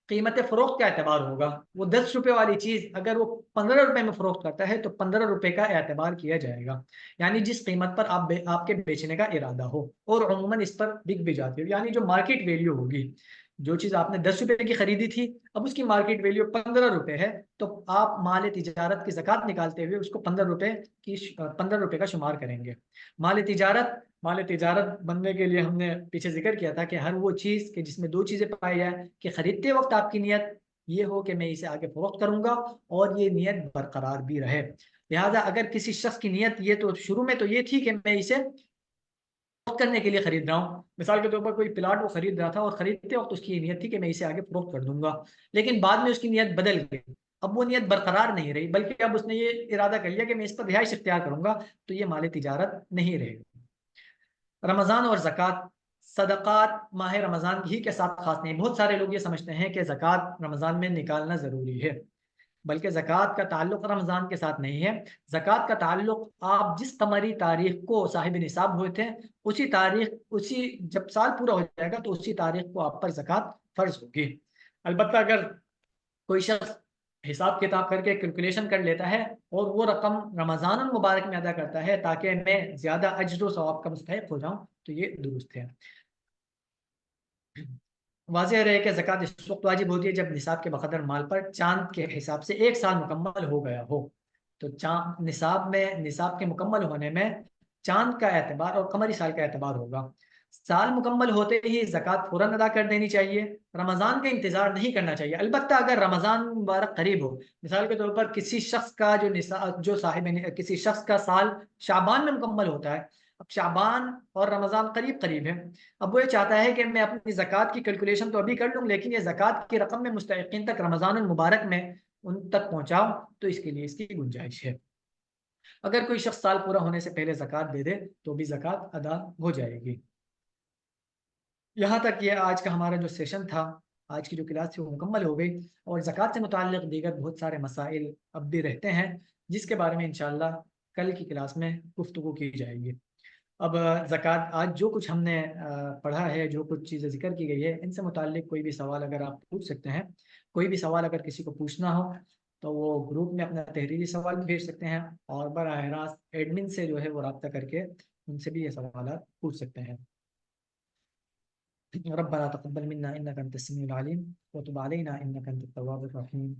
قیمت فروخت کا اعتبار ہوگا، وہ 10 روپے والی چیز اگر وہ 15 روپے میں فروخت کرتا ہے تو 15 روپے کا اعتبار کیا جائے گا، یعنی جس قیمت پر آپ کے بیچنے کا ارادہ ہو، اور عموماً اس پر بک بھی جاتی ہو، یعنی جو مارکیٹ ویلیو ہوگی، جو چیز آپ نے 10 روپے کی خریدی تھی اب اس کی مارکیٹ ویلیو 15 روپے ہے، تو آپ مال تجارت کی زکات نکالتے ہوئے اس کو 15 روپے کا شمار کریں گے۔ مال تجارت بننے کے لیے ہم نے پیچھے ذکر کیا تھا کہ ہر وہ چیز کہ جس میں 2 چیزیں پائی جائیں، کہ خریدتے وقت آپ کی نیت یہ ہو کہ میں اسے آگے فروخت کروں گا اور یہ نیت برقرار بھی رہے۔ لہذا اگر کسی شخص کی نیت یہ تو شروع میں تو یہ تھی کہ میں اسے فروخت کرنے کے لیے خرید رہا ہوں، مثال کے طور پر کوئی پلاٹ وہ خرید رہا تھا اور خریدتے وقت اس کی نیت تھی کہ میں اسے آگے فروخت کر دوں گا، لیکن بعد میں اس کی نیت بدل گئی، اب وہ نیت برقرار نہیں رہی، بلکہ اب اس نے یہ ارادہ کر لیا کہ میں اس پر رہائش اختیار کروں گا، تو یہ مال تجارت نہیں رہے گا۔ رمضان اور زکات، صدقات ماہ رمضان ہی کے ساتھ خاص نہیں، بہت سارے لوگ یہ سمجھتے ہیں کہ زکات رمضان میں نکالنا ضروری ہے، بلکہ زکوٰۃ کا تعلق رمضان کے ساتھ نہیں ہے۔ زکوٰۃ کا تعلق آپ جس قمری تاریخ کو صاحب نصاب ہوئے تھے اسی جب سال پورا ہو جائے گا تو اسی تاریخ کو آپ پر زکوٰۃ فرض ہوگی۔ البتہ اگر کوئی شخص حساب کتاب کر کے کیلکولیشن کر لیتا ہے اور وہ رقم رمضان المبارک میں ادا کرتا ہے تاکہ میں زیادہ اجر و ثواب کا مستحق ہو جاؤں، تو یہ درست ہے۔ واضح رہے کہ زکوٰۃ اس وقت واجب ہوتی ہے جب نصاب کے بقدر مال پر چاند کے حساب سے 1 سال مکمل ہو گیا ہو، تو نصاب کے مکمل ہونے میں چاند کا اعتبار اور قمری سال کا اعتبار ہوگا۔ سال مکمل ہوتے ہی زکوٰۃ فوراً ادا کر دینی چاہیے، رمضان کا انتظار نہیں کرنا چاہیے۔ البتہ اگر رمضان مبارک قریب ہو، مثال کے طور پر کسی شخص کا جو صاحب کسی شخص کا سال شعبان میں مکمل ہوتا ہے، اب شعبان اور رمضان قریب قریب ہے، اب وہ یہ چاہتا ہے کہ میں اپنی زکوٰۃ کی کیلکولیشن تو ابھی کر لوں، لیکن یہ زکوٰۃ کی رقم میں مستحقین تک رمضان المبارک میں ان تک پہنچاؤ، تو اس کے لیے اس کی گنجائش ہے۔ اگر کوئی شخص سال پورا ہونے سے پہلے زکوٰۃ دے دے تو بھی زکوٰۃ ادا ہو جائے گی۔ یہاں تک یہ آج کا ہمارا جو سیشن تھا، آج کی جو کلاس تھی وہ مکمل ہو گئی، اور زکوٰۃ سے متعلق دیگر بہت سارے مسائل اب بھی رہتے ہیں، جس کے بارے میں انشاءاللہ کل کی کلاس میں گفتگو کی جائے گی۔ اب زکوٰۃ آج جو کچھ ہم نے پڑھا ہے، جو کچھ چیزیں ذکر کی گئی ہے، ان سے متعلق کوئی بھی سوال اگر آپ پوچھ سکتے ہیں، کوئی بھی سوال اگر کسی کو پوچھنا ہو تو وہ گروپ میں اپنا تحریری سوال بھیج سکتے ہیں، اور براہ راست ایڈمن سے جو ہے وہ رابطہ کر کے ان سے بھی یہ سوالات پوچھ سکتے ہیں۔ ربنا تقبل منا انك انت السميع العليم وتب علينا انك انت التواب الرحيم۔